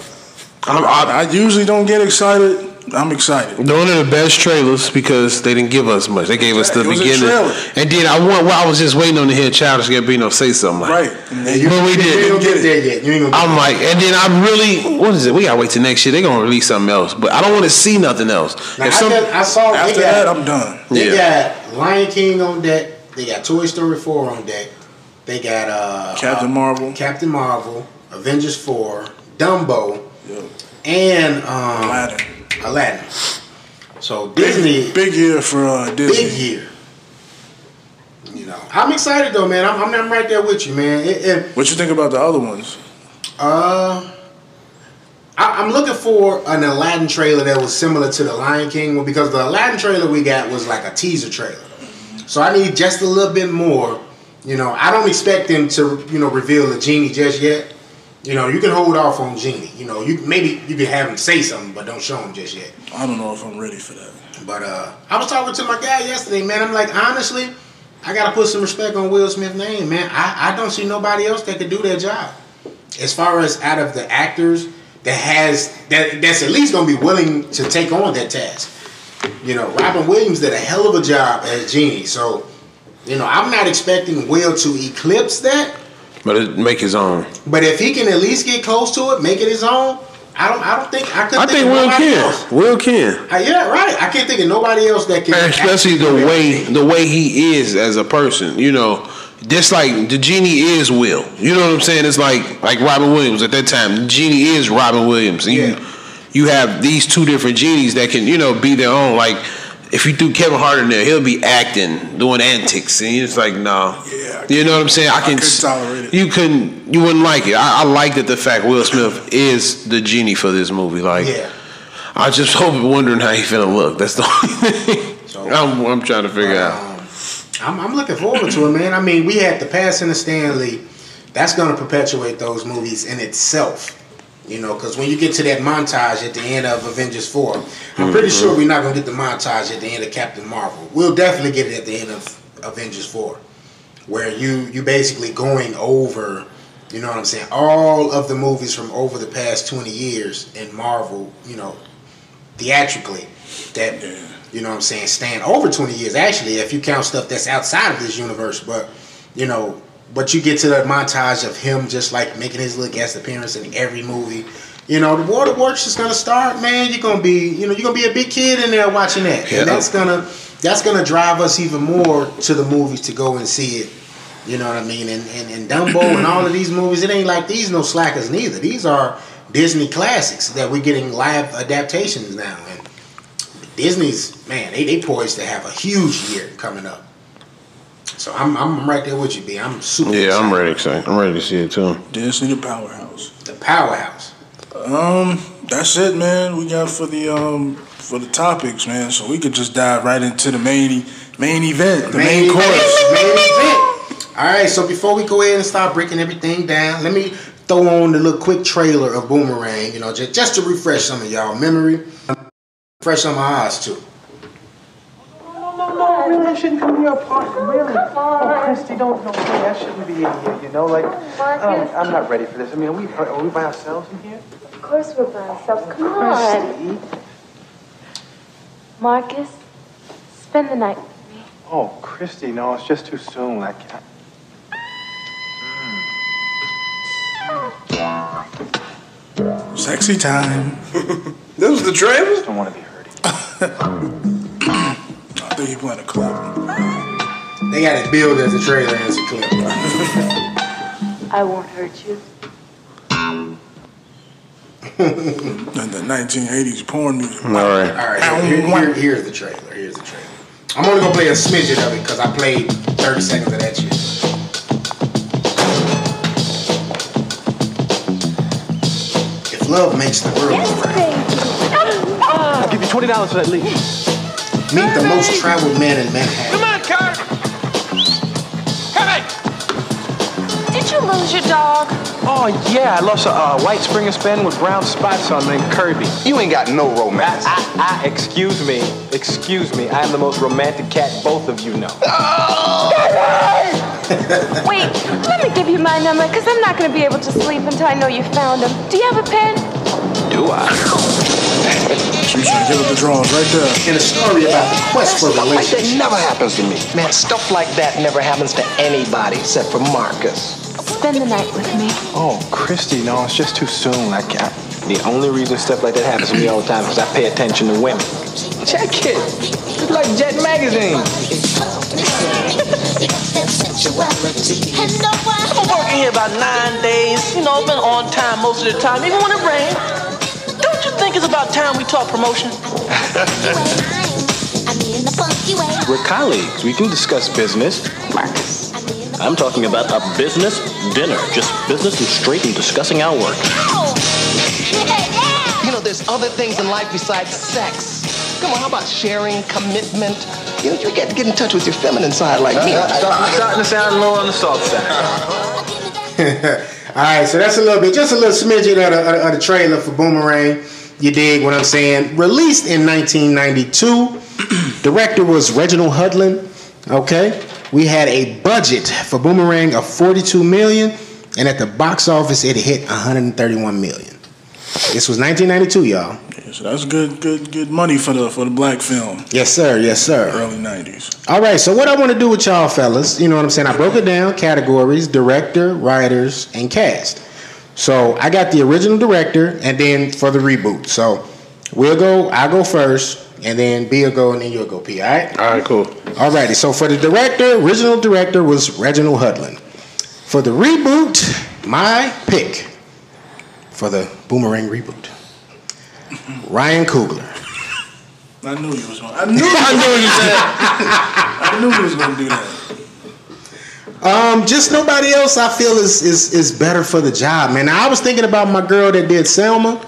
Speaker 2: I usually don't get excited. I'm excited.
Speaker 4: One of the best trailers because they didn't give us much. They gave us the beginning, and then I was just waiting on to hear Childish Gambino say something like,
Speaker 2: right?
Speaker 1: But we didn't get there yet. You ain't gonna
Speaker 4: I'm like, and then I really, what is it? We gotta wait till next year. They're gonna release something else, but I don't want to see nothing else.
Speaker 1: Now, I saw
Speaker 2: after that, I'm done.
Speaker 1: They got Lion King on deck. They got Toy Story 4 on deck. They got
Speaker 2: Captain Marvel,
Speaker 1: Avengers 4, Dumbo, and Aladdin. So Disney,
Speaker 2: big year for Disney.
Speaker 1: Big year. You know, I'm excited though, man. I'm right there with you, man.
Speaker 2: What you think about the other ones?
Speaker 1: I'm looking for an Aladdin trailer that was similar to the Lion King one because the Aladdin trailer we got was like a teaser trailer. So I need just a little bit more. You know, I don't expect them to, reveal the genie just yet. You know, you can hold off on Genie. You know, maybe you can have him say something, but don't show him just yet.
Speaker 2: I don't know if I'm ready for that.
Speaker 1: But I was talking to my guy yesterday, man. I'm like, honestly, I gotta put some respect on Will Smith's name, man. I don't see nobody else that could do that job. As far as out of the actors that's at least gonna be willing to take on that task. You know, Robin Williams did a hell of a job as Genie. So, I'm not expecting Will to eclipse that.
Speaker 4: But make his own.
Speaker 1: But if he can at least get close to it, make it his own, I think
Speaker 4: Will can. Will can.
Speaker 1: Yeah, right. I can't think of nobody else that can.
Speaker 4: And especially the way he is as a person, just like the Genie is Will. You know what I'm saying? It's like Robin Williams at that time. The Genie is Robin Williams. And you have these two different genies that can, be their own. Like if you threw Kevin Hart in there, he'll be acting, doing antics, and it's like, no.
Speaker 2: Yeah,
Speaker 4: you know what I'm saying? I couldn't tolerate it. You wouldn't like it. I like that the fact Will Smith is the Genie for this movie. Like, I just hope wondering how he finna look. That's the only thing I'm trying to figure out.
Speaker 1: I'm looking forward to it, man. I mean, we had The Passing of Stan Lee. That's going to perpetuate those movies in itself. Because when you get to that montage at the end of Avengers 4, I'm pretty sure we're not going to get the montage at the end of Captain Marvel. We'll definitely get it at the end of Avengers 4, where you basically going over, you know what I'm saying, all of the movies from over the past 20 years in Marvel, theatrically, that, you know what I'm saying, stand over 20 years, actually, if you count stuff that's outside of this universe, but, but you get to that montage of him just like making his little guest appearance in every movie. The waterworks is gonna start, man. You're gonna be, you're gonna be a big kid in there watching that, and that's gonna drive us even more to the movies to go and see it. You know what I mean? And Dumbo and all of these movies, it ain't like these no slackers neither. These are Disney classics that we're getting live adaptations now, and Disney's, man, they poised to have a huge year coming up. So I'm right there with you, B. I'm super excited.
Speaker 4: I'm ready to see it too.
Speaker 2: Disney, the powerhouse.
Speaker 1: The powerhouse.
Speaker 2: That's it, man. We got for the topics, man. So we could just dive right into the main event, the main course.
Speaker 1: Main event. All right. So before we go ahead and start breaking everything down, let me throw on the little quick trailer of Boomerang. Just to refresh some of y'all memory, refresh some of my eyes too.
Speaker 5: No, really, I shouldn't come to your party, really. Oh, Christy, don't play. I shouldn't be in here, I'm not ready for this. I mean, are we by ourselves in here?
Speaker 6: Of course we're by ourselves. Come on.
Speaker 5: Christy.
Speaker 6: Marcus, spend the night with me.
Speaker 5: Oh, Christy, no, it's just too soon. I can't.
Speaker 2: Sexy time.
Speaker 4: This was the trailer?
Speaker 5: I just don't want to be hurting.
Speaker 2: I think he playing a clip.
Speaker 1: They got it billed as a trailer and as a clip.
Speaker 6: I won't hurt you.
Speaker 2: And the 1980s porn music.
Speaker 4: All right.
Speaker 1: Here's the trailer. I'm only gonna play a smidgen of it because I played 30 seconds of that shit. If love makes the world go round.
Speaker 5: I'll give you $20 for that lease.
Speaker 1: Meet the most traveled man in Manhattan.
Speaker 7: Come on, car! Come on!
Speaker 6: Did you you lose your dog?
Speaker 5: Oh, yeah, I lost a white Springer Spaniel with brown spots on named Kirby.
Speaker 7: You ain't got no romance.
Speaker 5: Excuse me. I am the most romantic cat both of you know.
Speaker 6: Wait, let me give you my number, because I'm not going to be able to sleep until I know you found him. Do you have a pen?
Speaker 5: Do I?
Speaker 2: She should give it the draws right there.
Speaker 1: In a story about the quest for
Speaker 7: Stuff like that
Speaker 1: relationship.
Speaker 7: never happens to me. Man, stuff like that never happens to anybody except for Marcus.
Speaker 6: Spend the night with me.
Speaker 5: Oh, Christy, no, it's just too soon. The only reason stuff like that happens to me all the time is because I pay attention to women. Check it. It's like Jet Magazine.
Speaker 3: I've been working here about 9 days. You know, I've been on time most of the time, even when it rains. Don't you think it's about time we talk promotion?
Speaker 5: We're colleagues. We can discuss business. Marcus. I'm talking about a business dinner. Just business and straight and discussing our work.
Speaker 7: You know, there's other things in life besides sex. Come on, how about sharing, commitment? You know, you got to get in touch with your feminine side like me.
Speaker 5: Starting to sound a little on the soft side.
Speaker 1: All right, so that's just a little smidget of the trailer for Boomerang. You dig what I'm saying? Released in 1992. Director was Reginald Hudlin. Okay. We had a budget for Boomerang of $42 million, and at the box office, it hit $131 million. This was 1992, y'all.
Speaker 2: Yeah, so that's good money for the black film.
Speaker 1: Yes, sir. Yes, sir.
Speaker 2: Early 90s.
Speaker 1: All right, so what I want to do with y'all fellas, you know what I'm saying? I broke it down, categories, director, writers, and cast. So I got the original director, and then for the reboot. So I'll go first, and then B will go, and then you'll go P, all right?
Speaker 4: All right, cool.
Speaker 1: All righty, so for the original director was Reginald Hudlin. For the reboot, my pick for the Boomerang reboot, Ryan Coogler.
Speaker 2: I knew you was going. I knew you was going to do that.
Speaker 1: Just nobody else I feel is better for the job, man. Now, I was thinking about my girl that did Selma.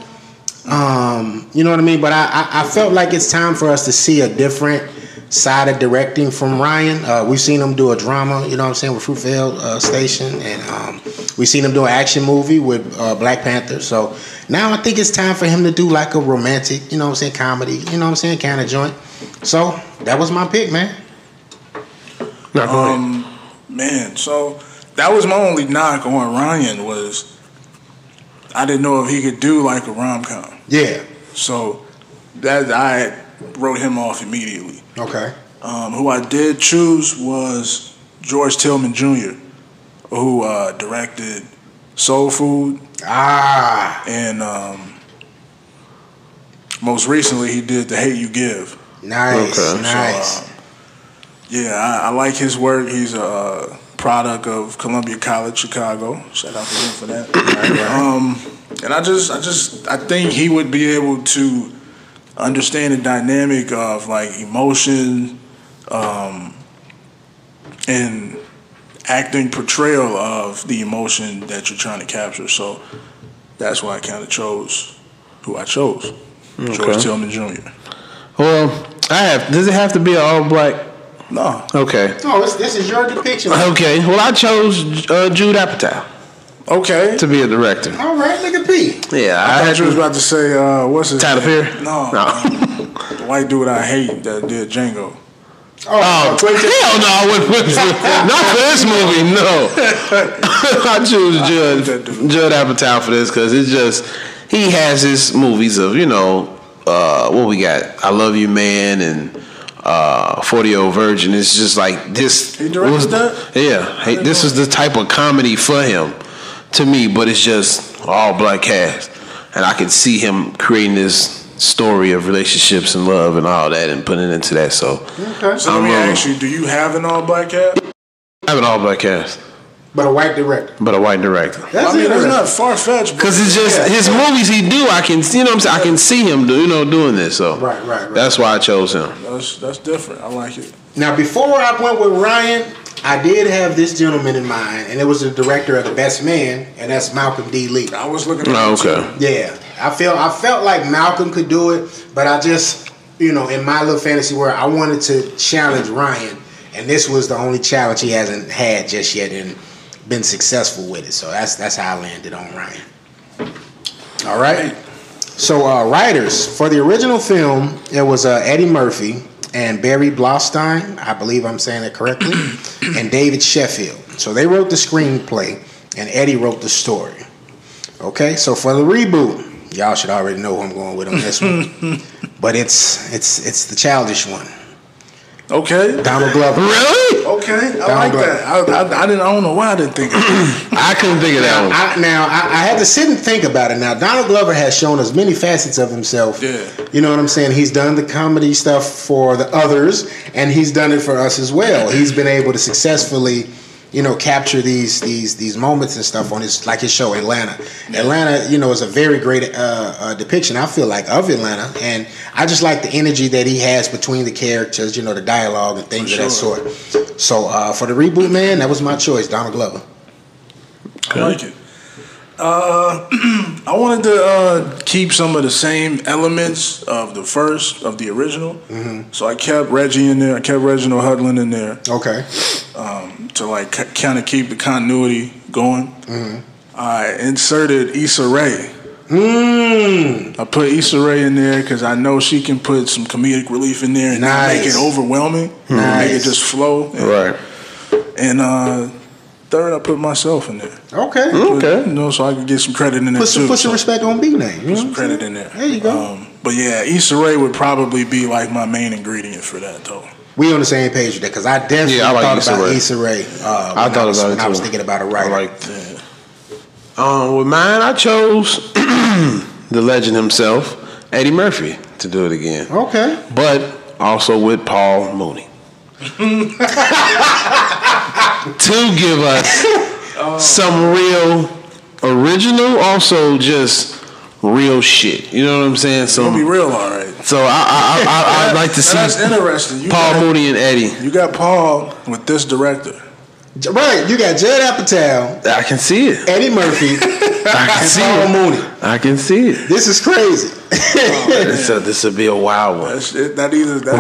Speaker 1: You know what I mean? But I felt like it's time for us to see a different side of directing from Ryan. We've seen him do a drama, you know what I'm saying, with Fruitvale Station, and we've seen him do an action movie with Black Panther. So now I think it's time for him to do like a romantic, you know what I'm saying, comedy, you know what I'm saying, kind of joint. So that was my pick, man.
Speaker 2: Man, so that was my only knock on Ryan was I didn't know if he could do like a rom-com.
Speaker 1: Yeah.
Speaker 2: So that I wrote him off immediately.
Speaker 1: Okay.
Speaker 2: Who I did choose was George Tillman Jr., who directed Soul Food. And most recently he did The Hate U Give.
Speaker 1: Nice. Okay. Nice.
Speaker 2: So, I like his work. He's a product of Columbia College, Chicago. Shout out to him for that. And I think he would be able to understand the dynamic of like emotion, and acting portrayal of the emotion that you're trying to capture. So that's why I kind of chose who I chose. Okay. George Tillman Jr.
Speaker 4: Well, does it have to be an all black?
Speaker 2: No.
Speaker 4: Okay.
Speaker 1: No, this is your depiction.
Speaker 4: Okay. Well, I chose Jude Apatow.
Speaker 2: Okay.
Speaker 4: To be a director.
Speaker 1: All right, nigga P.
Speaker 2: Yeah, I thought you was about to say what's his
Speaker 4: Tyler
Speaker 2: name?
Speaker 4: Perry?
Speaker 2: No. The white dude I hate that did Django.
Speaker 4: Hell no! I wouldn't. Not for this movie, no. I choose Judd Apatow for this because it's just he has his movies of what we got. I Love You, Man, and 40-Year-Old Virgin. It's just like this.
Speaker 2: He directed that?
Speaker 4: Yeah, this is the type of comedy for him to me, but it's just all black cast, and I can see him creating this story of relationships and love and all that and putting it into that. So
Speaker 2: let me ask you, do you have an all black cast?
Speaker 4: I have an all black cast.
Speaker 1: But a white director.
Speaker 2: That's not far fetched.
Speaker 4: Because it's just his movies he do. I can, I can see him doing this. So
Speaker 1: right.
Speaker 4: That's why I chose him.
Speaker 2: That's different. I like it.
Speaker 1: Now, before I went with Ryan, I did have this gentleman in mind, and it was the director of The Best Man, and that's Malcolm D. Lee.
Speaker 2: I was looking at him too.
Speaker 1: Yeah, I felt like Malcolm could do it, but I just, in my little fantasy world, I wanted to challenge Ryan, and this was the only challenge he hasn't had just yet. And been successful with it. So that's how I landed on Ryan. All right. So writers for the original film, it was Eddie Murphy and Barry Blaustein, I believe I'm saying that correctly, and David Sheffield. So they wrote the screenplay, and Eddie wrote the story. Okay, so for the reboot, y'all should already know who I'm going with on this one, but it's the childish one.
Speaker 2: Okay.
Speaker 1: Donald Glover.
Speaker 2: Really? Okay. I like that. I don't know why I didn't think of it.
Speaker 4: I couldn't think of that one.
Speaker 1: I had to sit and think about it. Now, Donald Glover has shown us many facets of himself.
Speaker 2: Yeah.
Speaker 1: You know what I'm saying? He's done the comedy stuff for the others, and he's done it for us as well. He's been able to successfully, capture these moments and stuff on his show Atlanta. Atlanta, is a very great depiction, I feel like, of Atlanta, and I just like the energy that he has between the characters, the dialogue and things of that sort. So for the reboot, man, that was my choice, Donald Glover.
Speaker 2: I like it. I wanted to keep some of the same elements of the original. Mm-hmm. So I kept Reggie in there. I kept Reginald Hudlin in there.
Speaker 1: Okay.
Speaker 2: To kind of keep the continuity going. Mm-hmm. I inserted Issa Rae. I put Issa Rae in there because I know she can put some comedic relief in there and not make it overwhelming. Make it just flow.
Speaker 4: Right.
Speaker 2: And third, I put myself in there.
Speaker 1: Okay.
Speaker 2: So I can get some credit in there too.
Speaker 1: Put some respect on B name.
Speaker 2: Put some credit in there.
Speaker 1: There you go.
Speaker 2: But yeah, Issa Rae would probably be like my main ingredient for that, though.
Speaker 1: We on the same page with that because I definitely thought about Issa Rae.
Speaker 4: I thought about it too.
Speaker 1: I was thinking about a writer.
Speaker 4: I like that. With mine, I chose the legend himself, Eddie Murphy, to do it again. Okay. But also with Paul Mooney. To give us some real original, also just real shit. You know what I'm saying? So
Speaker 2: it'll be real, all right.
Speaker 4: So I'd like to see
Speaker 2: that's interesting.
Speaker 4: Paul Mooney and Eddie.
Speaker 2: You got Paul with this director.
Speaker 1: Right, you got Judd Apatow.
Speaker 4: I can see it.
Speaker 1: Eddie Murphy.
Speaker 4: I can see
Speaker 1: Paul Mooney.
Speaker 4: I can see it.
Speaker 1: This is crazy.
Speaker 4: This will be a wild one.
Speaker 2: That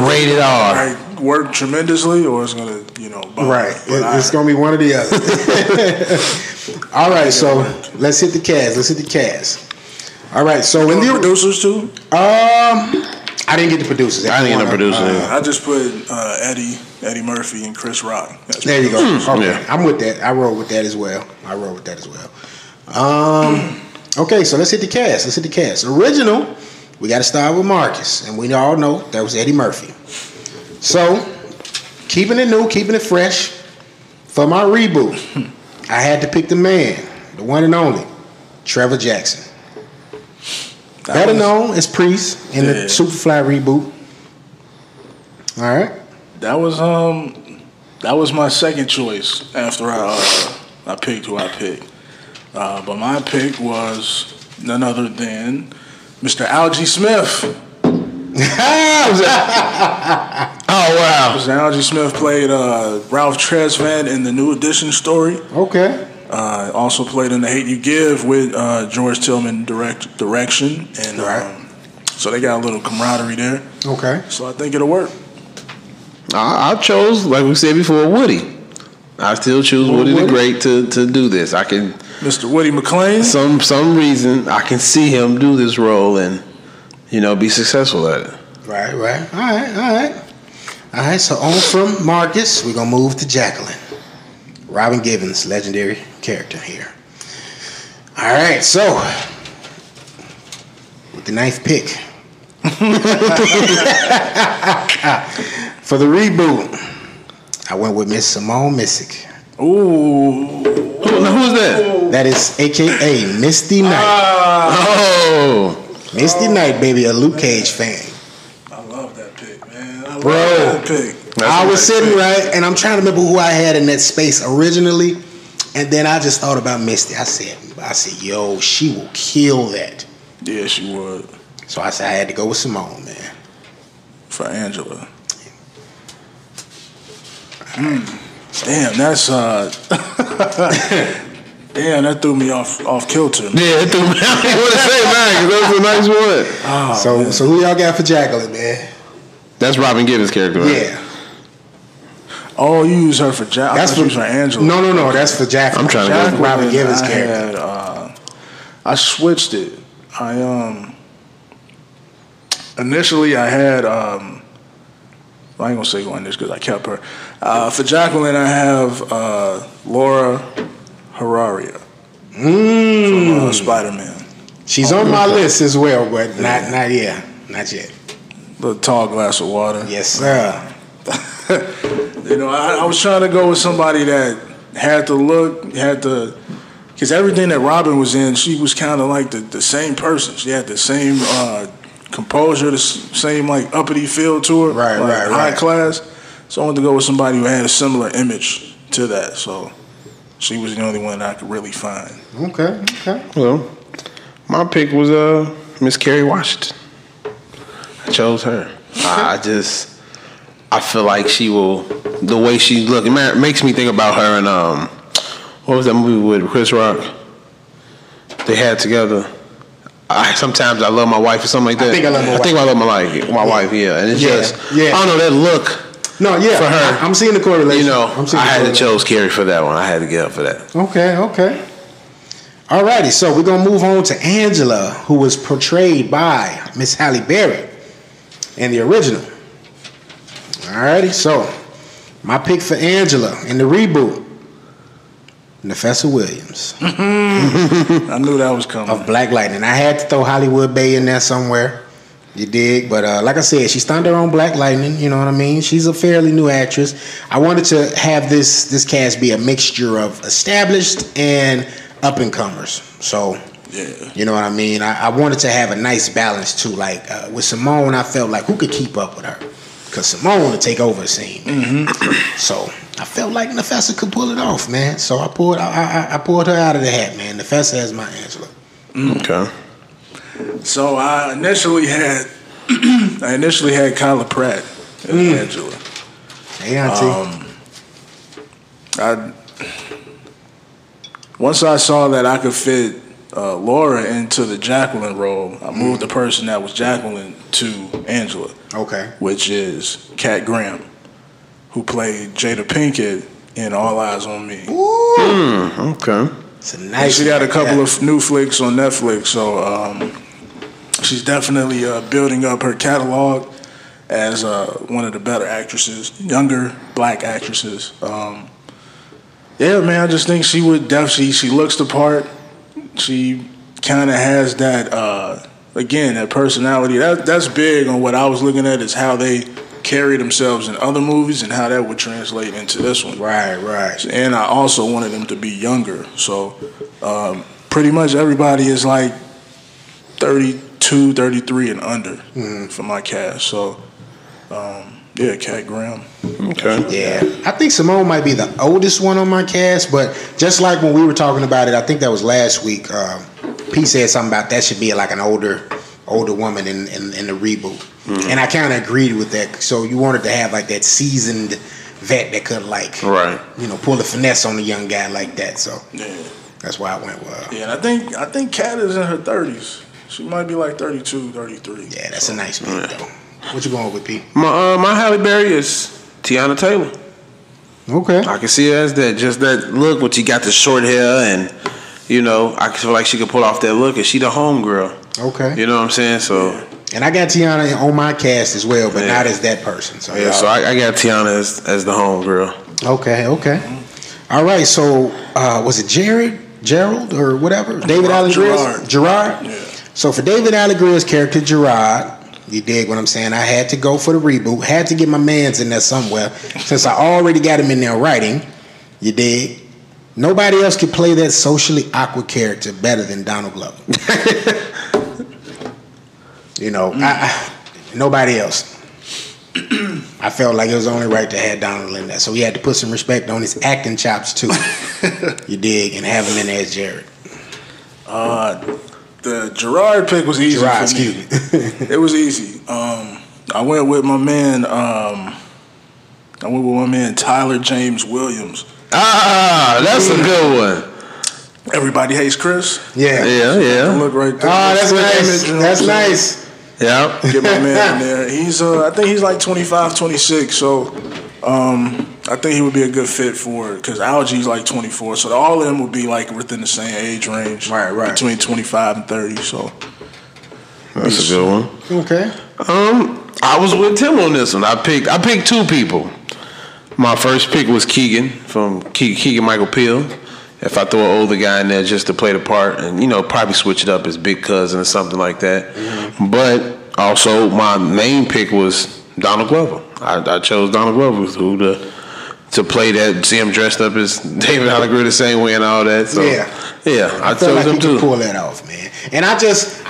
Speaker 4: rated R.
Speaker 2: Like, work tremendously, or it's gonna, bomb.
Speaker 1: Right. It's gonna be one or the other. All right, so let's hit the cast. All right, so in the
Speaker 2: producers too.
Speaker 1: I didn't get the producers.
Speaker 4: I didn't get the producers.
Speaker 2: I just put Eddie Murphy and Chris Rock.
Speaker 1: There you go. Okay, yeah. I'm with that. I roll with that as well. Okay, so let's hit the cast. Original, we got to start with Marcus, and we all know that was Eddie Murphy. So, keeping it new, keeping it fresh, for my reboot, I had to pick the man, the one and only, Trevor Jackson. Better known as Priest in the Superfly reboot. All right.
Speaker 2: That was my second choice after I picked who I picked. But my pick was none other than Mr. Algie Smith.
Speaker 4: Oh wow!
Speaker 2: Mr. Algie Smith played Ralph Tresvant in the New Edition story.
Speaker 1: Okay.
Speaker 2: Also played in The Hate You Give with George Tillman direction, and so they got a little camaraderie there.
Speaker 1: Okay.
Speaker 2: So I think it'll work.
Speaker 4: I chose, like we said before, Woody. I still choose Woody the Great to do this. I can,
Speaker 2: Mr. Woody McClain.
Speaker 4: Some reason I can see him do this role and be successful at it.
Speaker 1: Right. All right. So on from Marcus, we're gonna move to Jacqueline. Robin Givens, legendary character here. All right, so with the ninth pick for the reboot, I went with Miss Simone Missick.
Speaker 2: Ooh,
Speaker 4: who's that?
Speaker 1: That is AKA Misty Knight. Misty Knight, baby, a Luke Cage fan.
Speaker 2: I love that pick, man. I love that pick.
Speaker 1: I was sitting right, and I'm trying to remember who I had in that space originally, and then I just thought about Misty. I said, yo, she will kill that.
Speaker 2: Yeah, she would.
Speaker 1: So I said I had to go with Simone, man.
Speaker 2: For Angela. Damn, that's damn, that threw me off kilter. Man.
Speaker 4: Yeah, it threw me. I didn't want to say man, because that was a nice one.
Speaker 1: So who y'all got for Jacqueline, man?
Speaker 4: That's Robin Givens' character, right?
Speaker 1: Yeah.
Speaker 2: Oh, you use her for Jack.
Speaker 1: That's
Speaker 2: for Angela.
Speaker 1: No. That's for Jack.
Speaker 4: I'm trying to
Speaker 1: Jack
Speaker 4: go.
Speaker 1: Robin Givens' character.
Speaker 2: I switched it. Initially I had I ain't gonna say who on this because I kept her. For Jacqueline, I have Laura Hararia from Spider-Man.
Speaker 1: She's on my list as well, but not yet.
Speaker 2: The tall glass of water.
Speaker 1: Yes, sir.
Speaker 2: I was trying to go with somebody that had the look, because everything that Robin was in, she was kind of like the same person. She had the same composure, the same like uppity feel to her,
Speaker 1: right,
Speaker 2: high class. So I wanted to go with somebody who had a similar image to that. So she was the only one that I could really find.
Speaker 1: Okay.
Speaker 4: Well, my pick was Miss Kerry Washington. I chose her. I feel like she will. The way she look, it makes me think about her and what was that movie with Chris Rock? They had together. Sometimes I love my wife or something like that.
Speaker 1: I think I love my wife.
Speaker 4: My wife, yeah. And it's I don't know, that look.
Speaker 1: No, yeah.
Speaker 4: For her,
Speaker 1: I'm seeing the correlation.
Speaker 4: I had to chose Carrie for that one. I had to get up for that.
Speaker 1: Okay. Alrighty, so we're gonna move on to Angela, who was portrayed by Miss Halle Berry in the original. Alrighty, so my pick for Angela in the reboot, Nefessa Williams.
Speaker 2: I knew that was coming.
Speaker 1: Of Black Lightning. I had to throw Hollywood Bay in there somewhere. You dig? But like I said, she stunned her on Black Lightning. You know what I mean? She's a fairly new actress. I wanted to have this cast be a mixture of established and up-and-comers. So, you know what I mean? I wanted to have a nice balance, too. Like, with Simone, I felt like, who could keep up with her? Because Simone would take over the scene. So, I felt like Nefessa could pull it off, man. So, I pulled her out of the hat, man. Nefessa as my Angela.
Speaker 4: Okay.
Speaker 2: So, I initially had Kyla Pratt as Angela.
Speaker 1: Hey, auntie.
Speaker 2: Once I saw that I could fit Laura into the Jacqueline role, I moved the person that was Jacqueline to Angela.
Speaker 1: Okay.
Speaker 2: Which is Kat Graham, who played Jada Pinkett in All Eyes on Me.
Speaker 4: Okay.
Speaker 1: It's a nice.
Speaker 2: She got a couple of new flicks on Netflix, so she's definitely building up her catalog as one of the better actresses, younger black actresses. Yeah, man, I just think she would definitely. She looks the part. She kind of has that, again, that personality. That's big on what I was looking at is how they carry themselves in other movies and how that would translate into this one.
Speaker 1: Right.
Speaker 2: And I also wanted them to be younger. So pretty much everybody is like 32, 33 and under for my cast. So, yeah, Kat Graham.
Speaker 4: Okay.
Speaker 1: Yeah. I think Simone might be the oldest one on my cast, but just like when we were talking about it, I think that was last week, P said something about that should be like an older woman in the reboot. And I kind of agreed with that. So you wanted to have like that seasoned vet that could pull the finesse on a young guy like that. So that's why I went with
Speaker 2: Yeah, and I think Kat is in her 30s. She might be like 32, 33.
Speaker 1: Yeah, that's a nice pick though. What you going with, P?
Speaker 4: My Halle Berry is Tiana Taylor.
Speaker 1: Okay.
Speaker 4: I can see her as that, just that look, when she got the short hair, and I feel like she could pull off that look, and she the homegirl.
Speaker 1: Okay.
Speaker 4: You know what I'm saying? So.
Speaker 1: And I got Tiana on my cast as well, but not as that person. So
Speaker 4: so I got Tiana as the homegirl.
Speaker 1: Okay. All right. So was it Gerald, or whatever? David Allen Greer's Gerard.
Speaker 2: Yeah.
Speaker 1: So for David Allen Greer's character Gerard. You dig what I'm saying? I had to go for the reboot. Had to get my mans in there somewhere. Since I already got him in there writing. You dig? Nobody else could play that socially awkward character better than Donald Glover. Nobody else. I felt like it was only right to have Donald in there. So we had to put some respect on his acting chops too. You dig? And have him in there as Jared.
Speaker 2: The Gerard pick was easy for me. It was easy. I went with my man. Tyler James Williams.
Speaker 4: That's a good one.
Speaker 2: Everybody Hates Chris.
Speaker 1: Yeah.
Speaker 2: Look right there.
Speaker 1: That's nice. That's nice.
Speaker 4: Yeah.
Speaker 2: Get my man in there. He's I think he's like 25, 26. So I I think he would be a good fit for it because Algie's like 24, so all of them would be like within the same age range,
Speaker 1: Right.
Speaker 2: between 25 and 30. So
Speaker 4: That's a good one.
Speaker 1: Okay.
Speaker 4: I was with Tim on this one. I picked two people. My first pick was Keegan from Keegan Michael Peele. If I throw an older guy in there just to play the part, and probably switch it up as big cousin or something like that. Mm-hmm. But also, my main pick was Donald Glover. I chose Donald Glover to play that. See him dressed up as David Allegretti the same way and all that. So I chose
Speaker 1: like
Speaker 4: him too.
Speaker 1: Pull that off, man. And I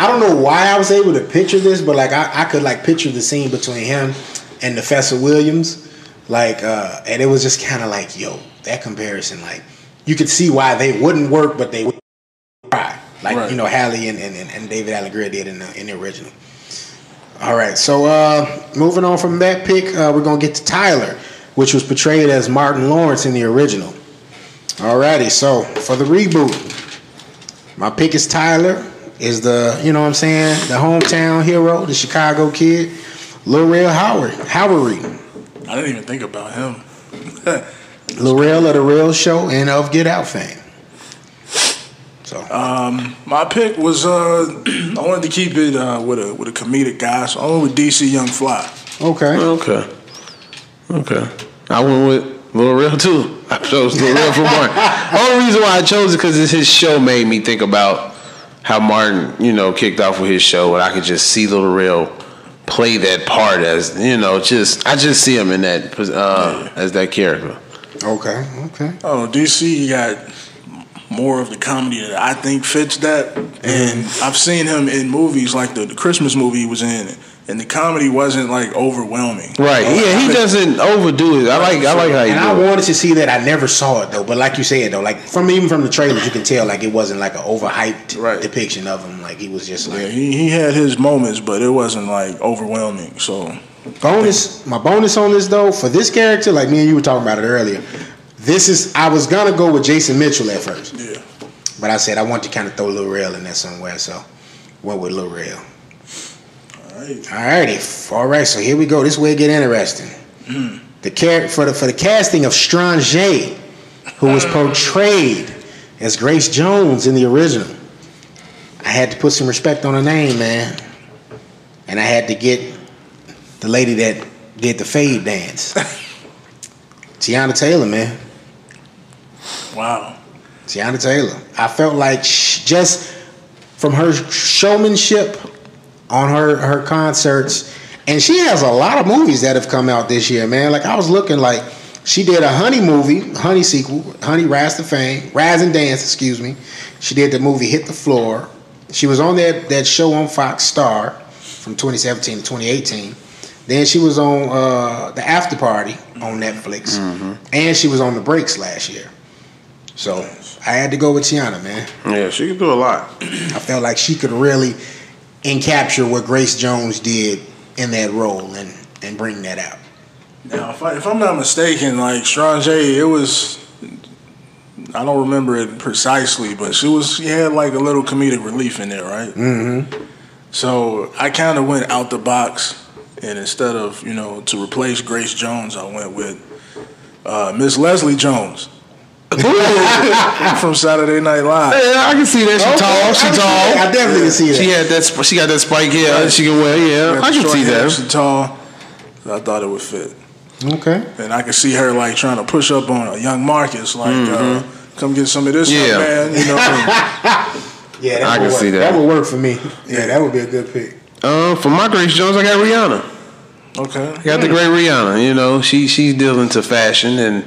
Speaker 1: don't know why I was able to picture this, but like I could like picture the scene between him and Professor Williams, and it was just kind of like, yo, that comparison, like. You could see why they wouldn't work, but they would try. Like, right. Halle and David Allegretti did in the original. All right, so moving on from that pick, we're going to get to Tyler, which was portrayed as Martin Lawrence in the original. All righty, so for the reboot, my pick is Tyler, is the hometown hero, the Chicago kid, Lil Rel Howery.
Speaker 2: I didn't even think about him.
Speaker 1: Lorel of the Real Show and of Get Out fame. So,
Speaker 2: my pick was I wanted to keep it with a comedic guy, so I went with DC Young Fly.
Speaker 1: Okay.
Speaker 4: I went with Lil Rel too. I chose Lil Rel for Martin. Only reason why I chose it because his show made me think about how Martin, kicked off with his show, and I could just see Lil Rel play that part as I just see him in that as that character.
Speaker 1: Okay.
Speaker 2: Oh, DC got more of the comedy that I think fits that, and I've seen him in movies like the Christmas movie he was in, and the comedy wasn't like overwhelming.
Speaker 4: Right? He doesn't overdo it. I like how he.
Speaker 1: And I wanted to see that. I never saw it though, but like you said though, like even from the trailers, you can tell like it wasn't like an overhyped depiction of him. Like he was just like
Speaker 2: he had his moments, but it wasn't like overwhelming. So.
Speaker 1: My bonus on this though, for this character, like me and you were talking about it earlier, I was gonna go with Jason Mitchell at first.
Speaker 2: Yeah.
Speaker 1: But I said I want to kind of throw Lil Rel in there somewhere, so went with Lil Rel. Alrighty. Alright, so here we go. This way it get interesting. For the casting of Strange, who was portrayed as Grace Jones in the original, I had to put some respect on her name, man. And I had to get the lady that did the fade dance. Tiana Taylor, man.
Speaker 2: Wow.
Speaker 1: Tiana Taylor. I felt like just from her showmanship on her concerts, and she has a lot of movies that have come out this year, man. Like I was looking like she did a Honey sequel, Honey Rise and Dance, excuse me. She did the movie Hit the Floor. She was on that show on Fox Star from 2017 to 2018. Then she was on the After Party on Netflix, and she was on The Breaks last year. So I had to go with Tiana, man.
Speaker 4: Yeah, she could do a lot.
Speaker 1: I felt like she could really encapture what Grace Jones did in that role and bring that out.
Speaker 2: Now, if I'm not mistaken, like Strange, it was, I don't remember it precisely, but she had like a little comedic relief in there, right?
Speaker 1: Mm-hmm.
Speaker 2: So I kind of went out the box. And instead of, to replace Grace Jones, I went with Miss Leslie Jones from Saturday Night Live.
Speaker 4: Yeah, I can see that. She's tall.
Speaker 1: I definitely can see that.
Speaker 4: She got that spike hair she can wear. Yeah, I can see that.
Speaker 2: She's tall. So I thought it would fit.
Speaker 1: Okay.
Speaker 2: And I could see her like trying to push up on a young Marcus, like come get some of this, man.
Speaker 1: Yeah,
Speaker 4: I can see that.
Speaker 1: That would work for me. Yeah, that would be a good pick.
Speaker 4: For my Grace Jones, I got Rihanna.
Speaker 2: Okay.
Speaker 4: I got the great Rihanna. She's dealing to fashion and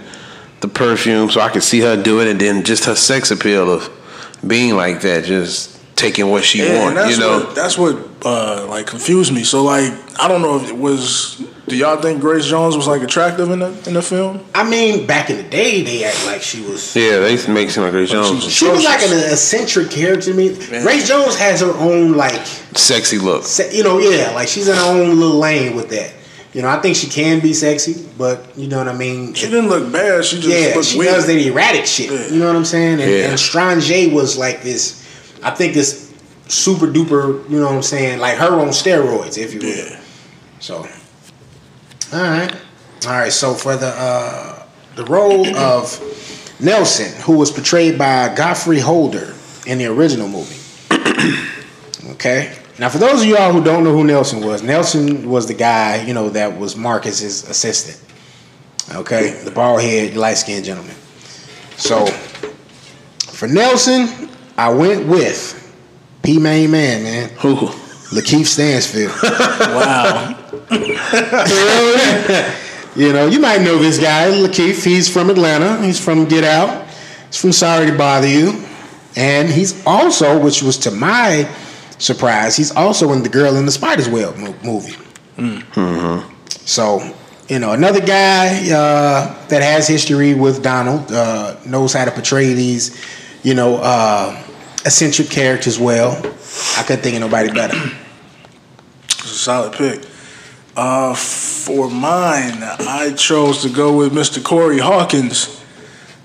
Speaker 4: the perfume, so I could see her do it, and then just her sex appeal of being like that, just taking what she wants.
Speaker 2: That's what like confused me. So like, I don't know if it was. Do y'all think Grace Jones was like attractive in the film?
Speaker 1: I mean, back in the day, they act like she was.
Speaker 4: Yeah, they used to make it seem like Grace Jones.
Speaker 1: She was like an eccentric character to me. Man. Grace Jones has her own like
Speaker 4: sexy look.
Speaker 1: Like she's in her own little lane with that. I think she can be sexy, but you know what I mean.
Speaker 2: She didn't look bad. She just looked
Speaker 1: she
Speaker 2: weird.
Speaker 1: Does that erratic shit. Yeah. You know what I'm saying? And Strange was like this. I think this super duper. You know what I'm saying? Like her on steroids, if you will. So. All right. So for the the role of Nelson, who was portrayed by Godfrey Holder in the original movie. Okay. Now, for those of y'all who don't know who Nelson was the guy, you know, that was Marcus's assistant. Okay, the bald head, light skinned gentleman. So, for Nelson, I went with P Main Man,
Speaker 4: Who?
Speaker 1: Lakeith Stansfield.
Speaker 2: Wow.
Speaker 1: You know, you might know this guy, Lakeith. He's from Atlanta. He's from Get Out. He's from Sorry to Bother You. And he's also, which was to my surprise, he's also in the Girl in the Spider's Web movie.
Speaker 4: Mm-hmm.
Speaker 1: So, you know, another guy that has history with Donald, knows how to portray these, you know, eccentric characters well. I couldn't think of nobody better.
Speaker 2: It's a solid pick. For mine, I chose to go with Mr. Corey Hawkins.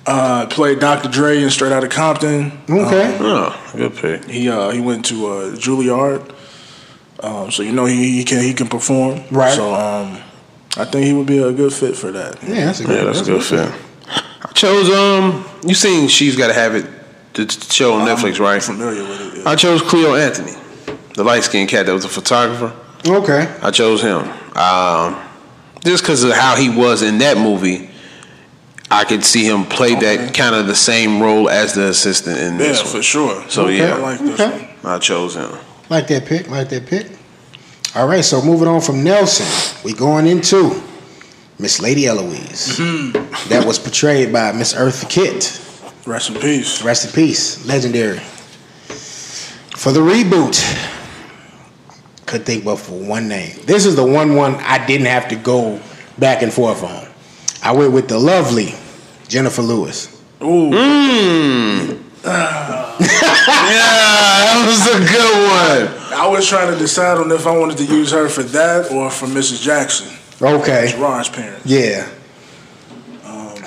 Speaker 2: Played Dr. Dre in Straight Outta Compton.
Speaker 1: Okay.
Speaker 4: Oh, good pick.
Speaker 2: He went to Juilliard, so you know he can perform.
Speaker 1: Right.
Speaker 2: So I think he would be a good fit for that.
Speaker 1: Yeah, that's a good
Speaker 4: fit. I chose you seen She's Gotta Have It, the show on Netflix, right?
Speaker 2: I'm familiar with it. Yeah.
Speaker 4: I chose Cleo Anthony, the light skinned cat that was a photographer.
Speaker 1: Okay.
Speaker 4: I chose him just because of how he was in that movie. I could see him play that kind of the same role as the assistant in this one.
Speaker 2: For sure.
Speaker 4: So
Speaker 1: Okay.
Speaker 4: yeah,
Speaker 2: I like this one.
Speaker 4: I chose him.
Speaker 1: Like that pick. All right, so moving on from Nelson, we going into Miss Lady Eloise. That was portrayed by Miss Eartha Kitt.
Speaker 2: Rest in peace.
Speaker 1: Rest in peace. Legendary. For the reboot, could think but for one name. This is the one I didn't have to go back and forth on. I went with the lovely Jennifer Lewis.
Speaker 2: Ooh.
Speaker 4: That was a good one.
Speaker 2: I was trying to decide on if I wanted to use her for that or for Mrs. Jackson.
Speaker 1: Okay.
Speaker 2: Ron's parents.
Speaker 1: Yeah.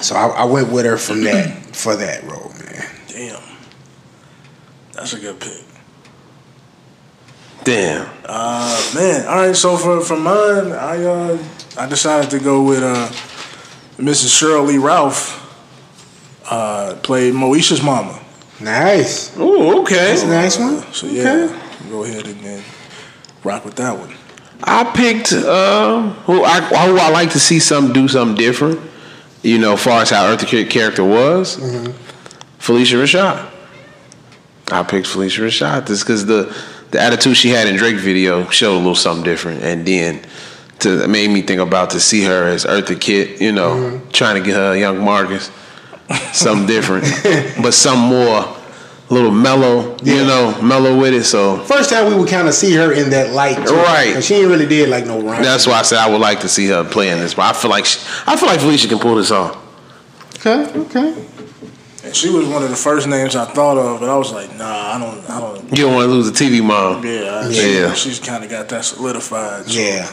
Speaker 1: So I went with her from that for that role, man.
Speaker 2: Damn. That's a good pick.
Speaker 4: Damn.
Speaker 2: Man. All right, so for mine, I decided to go with Mrs. Cheryl Lee Ralph. Played Moesha's mama.
Speaker 1: Nice.
Speaker 4: Ooh, okay.
Speaker 1: That's a nice one.
Speaker 2: So yeah, go ahead and then rock with that one.
Speaker 4: I picked who I like to see do something different. You know, as far as how Eartha Kitt character was, Felicia Rashad. I picked Felicia Rashad just because the attitude she had in Drake video showed a little something different, and then it made me think about to see her as Eartha Kitt. You know, trying to get her young Marcus something different, but some more. A little mellow, mellow with it. So
Speaker 1: first time we would kind of see her in that light, too,
Speaker 4: right?
Speaker 1: She ain't really did like no rhyme.
Speaker 4: That's why I said I would like to see her play in this. But I feel like Felicia can pull this off.
Speaker 1: Okay.
Speaker 2: And she was one of the first names I thought of, but I was like, nah, I don't.
Speaker 4: You don't want to lose a TV mom.
Speaker 2: Yeah. She's kind of got that solidified. So.
Speaker 1: Yeah.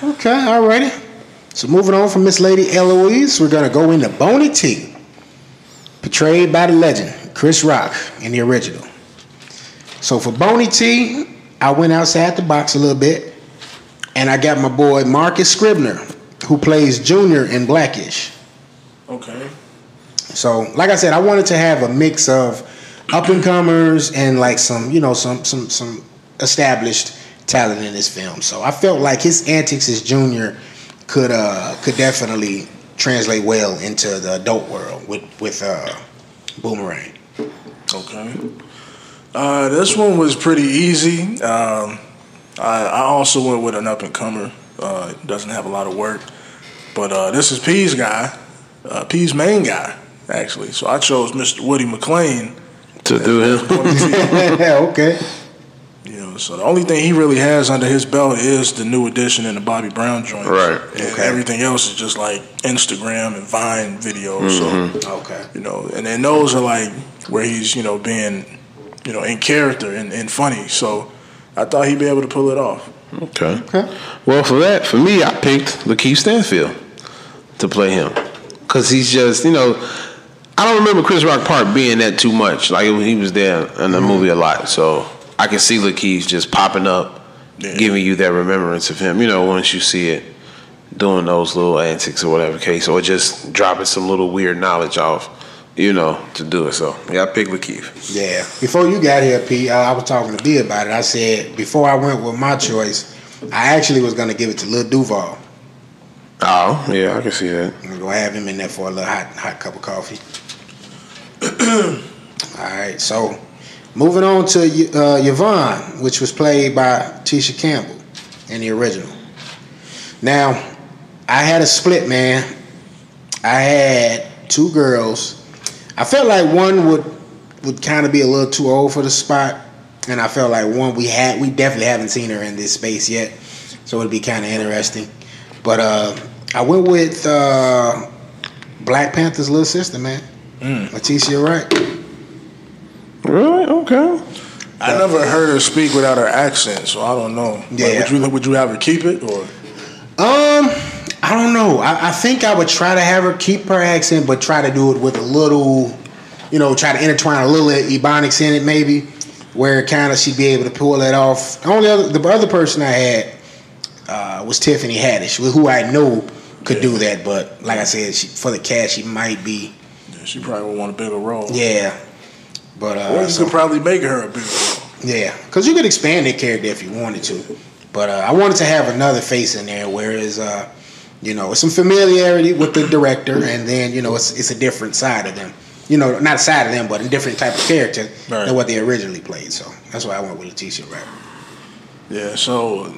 Speaker 1: Okay. Alrighty. So moving on from Miss Lady Eloise, we're gonna go into Boney T, portrayed by the legend Chris Rock in the original. So for Boney T, I went outside the box a little bit, and I got my boy Marcus Scribner, who plays Junior in Blackish.
Speaker 2: Okay.
Speaker 1: So, like I said, I wanted to have a mix of up and comers and like some established talent in this film. So I felt like his antics as Junior could definitely translate well into the adult world with Boomerang.
Speaker 2: Okay. This one was pretty easy. I also went with an up and comer. Doesn't have a lot of work, but this is P's guy, P's main guy actually. So I chose Mr. Woody McClain
Speaker 4: to do him.
Speaker 1: Okay.
Speaker 2: So the only thing he really has under his belt is the new edition and the Bobby Brown joint.
Speaker 4: Right.
Speaker 2: And everything else is just like Instagram and Vine videos. So and then those are like where he's, being, in character and funny. So I thought he'd be able to pull it off.
Speaker 4: Okay. Well, for me, I picked Lakeith Stanfield to play him. Because he's just, I don't remember Chris Rock part being that too much. Like he was there in the movie a lot. So I can see Lakeith just popping up, giving you that remembrance of him, once you see it. doing those little antics or whatever case, or just dropping some little weird knowledge off, to do it. So yeah, I picked Lakeith.
Speaker 1: Yeah. Before you got here, P, I was talking to B about it. I said before I went with my choice, I actually was gonna give it to Lil Duval.
Speaker 4: Oh yeah, I can see that.
Speaker 1: I'm gonna have him in there for a little hot cup of coffee. All right, so moving on to Yvonne, which was played by Tisha Campbell in the original. Now, I had a split, man. I had two girls. I felt like one would kind of be a little too old for the spot, and I felt like one we definitely haven't seen her in this space yet, so it'd be kind of interesting. But I went with Black Panther's little sister, man, Letitia Wright.
Speaker 4: Really? Okay.
Speaker 2: I never heard her speak without her accent, so I don't know.
Speaker 1: Yeah.
Speaker 2: Like, would you have her keep it or?
Speaker 1: I don't know. I think I would try to have her keep her accent, but try to do it with a little, try to intertwine a little Ebonics in it, maybe, where kind of she'd be able to pull that off. The other person I had was Tiffany Haddish, who I know could do that, but like I said, for the cast, she might be.
Speaker 2: Yeah, she probably would want a bigger role.
Speaker 1: Yeah, but
Speaker 2: or you could probably make her a bigger role.
Speaker 1: Yeah, because you could expand that character if you wanted to. But I wanted to have another face in there, whereas it's some familiarity with the director, and then it's a different side of them. Not a side of them, but a different type of character than what they originally played. So that's why I went with Letitia Wright.
Speaker 2: Yeah. So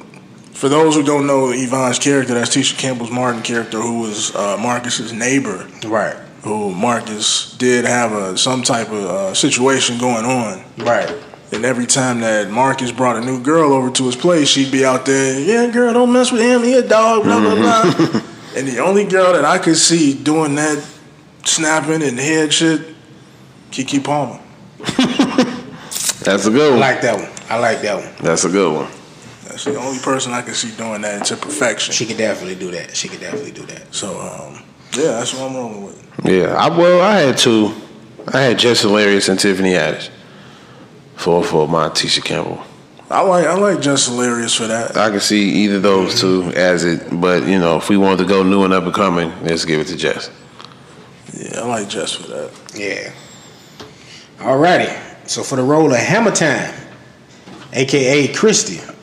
Speaker 2: for those who don't know Yvonne's character, that's Tisha Campbell's Martin character, who was Marcus's neighbor.
Speaker 1: Right.
Speaker 2: Who Marcus did have some type of situation going on.
Speaker 1: Right.
Speaker 2: And every time that Marcus brought a new girl over to his place, she'd be out there, yeah, girl, don't mess with him, he a dog, blah, blah, blah. And the only girl that I could see doing that snapping and head shit, Keke Palmer.
Speaker 4: That's a good one.
Speaker 1: I like that one.
Speaker 4: That's a good one.
Speaker 2: That's the only person I could see doing that to perfection.
Speaker 1: She could definitely do that.
Speaker 2: So, yeah, that's what I'm rolling with.
Speaker 4: Yeah, I had two. I had Jess Hilarious and Tiffany Haddish for my Tisha Campbell.
Speaker 2: I like Jess Hilarious for that.
Speaker 4: I can see either of those two as it, but if we wanted to go new and up and coming, let's give it to Jess.
Speaker 2: Yeah, I like Jess for that.
Speaker 1: Yeah. Alrighty. So for the role of Hammer Time, aka Christy, who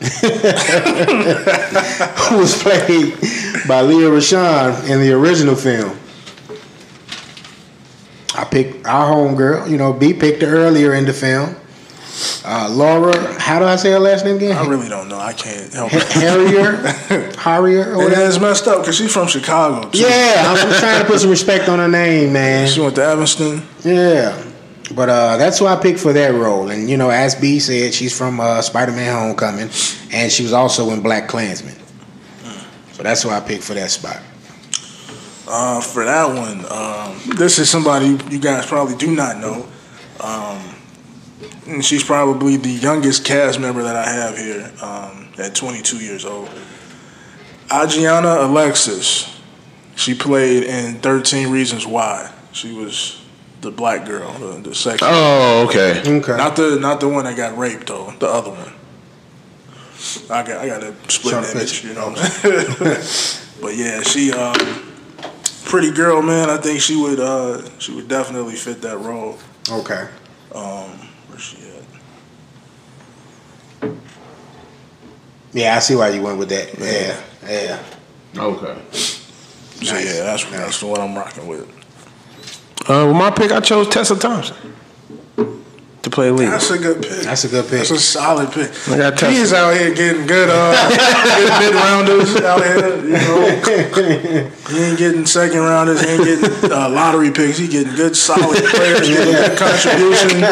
Speaker 1: was played by Leah Rashawn in the original film, I picked our homegirl. B picked her earlier in the film. Laura, how do I say her last name again?
Speaker 2: I really don't know. I can't help it.
Speaker 1: Harrier, or whatever.
Speaker 2: It's messed up because she's from Chicago, too.
Speaker 1: Yeah, I'm trying to put some respect on her name, man.
Speaker 2: She went to Evanston.
Speaker 1: Yeah. But that's who I picked for that role. And, as B said, she's from Spider-Man Homecoming, and she was also in Black Klansman. So that's who I picked for that spot.
Speaker 2: For that one, this is somebody you guys probably do not know. And she's probably the youngest cast member that I have here at 22 years old. Adriana Alexis. She played in 13 Reasons Why. She was the black girl, the second.
Speaker 4: Oh, okay.
Speaker 2: Not the one that got raped though. The other one. I got to split that bitch, But yeah, she pretty girl, man. I think she would definitely fit that role.
Speaker 1: Okay.
Speaker 2: Where's she at?
Speaker 1: Yeah, I see why you went with that. Yeah.
Speaker 4: Okay.
Speaker 2: So nice. Yeah, that's the one I'm rocking with.
Speaker 4: With my pick, I chose Tessa Thompson to play lead.
Speaker 2: That's a good pick.
Speaker 1: That's a solid pick.
Speaker 4: I got Tessa.
Speaker 2: He's out here getting good, good mid-rounders out here. He ain't getting second rounders. He ain't getting lottery picks. He getting good, solid players, getting good contribution.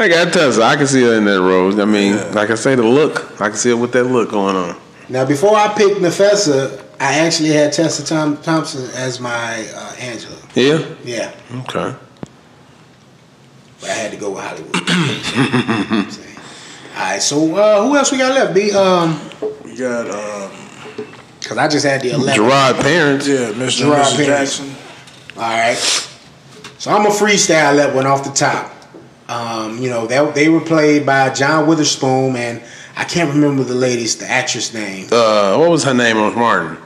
Speaker 4: I got Tessa. I can see her in that role. I mean, like I say, the look. I can see her with that look going on.
Speaker 1: Now, before I picked Nefessa, I actually had Tessa Thompson as my Angela.
Speaker 4: Yeah?
Speaker 1: Yeah.
Speaker 4: Okay.
Speaker 1: But I had to go with Hollywood. All right, so who else we got left, B?
Speaker 2: We got...
Speaker 1: Because I just had the 11.
Speaker 4: Gerard Parents.
Speaker 2: Yeah, Mr. and Mrs. Jackson.
Speaker 1: All right. So I'm going to freestyle that one off the top. They were played by John Witherspoon, and I can't remember the actress name.
Speaker 4: What was her name on Martin?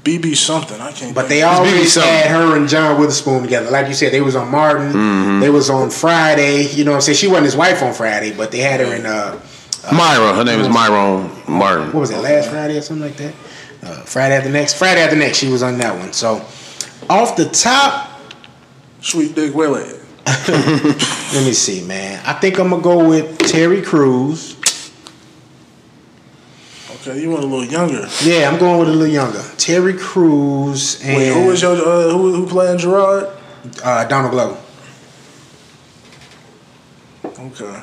Speaker 2: BB something. I can't.
Speaker 1: But they always had her and John Witherspoon together. Like you said, they was on Martin.
Speaker 4: Mm-hmm.
Speaker 1: They was on Friday. You know what I'm saying? She wasn't his wife on Friday, but they had her in
Speaker 4: Myra. Her name is Myra Martin.
Speaker 1: What was it? Last Friday or something like that? Friday after next. Friday after next. She was on that one. So off the top,
Speaker 2: Sweet Dick Willie.
Speaker 1: let me see, man. I think I'm gonna go with Terry Crews.
Speaker 2: Okay, you went a little younger.
Speaker 1: Yeah, I'm going with a little younger. Terry Crews and
Speaker 2: Wait, who was your who playing Gerard?
Speaker 1: Donald Glover.
Speaker 2: Okay.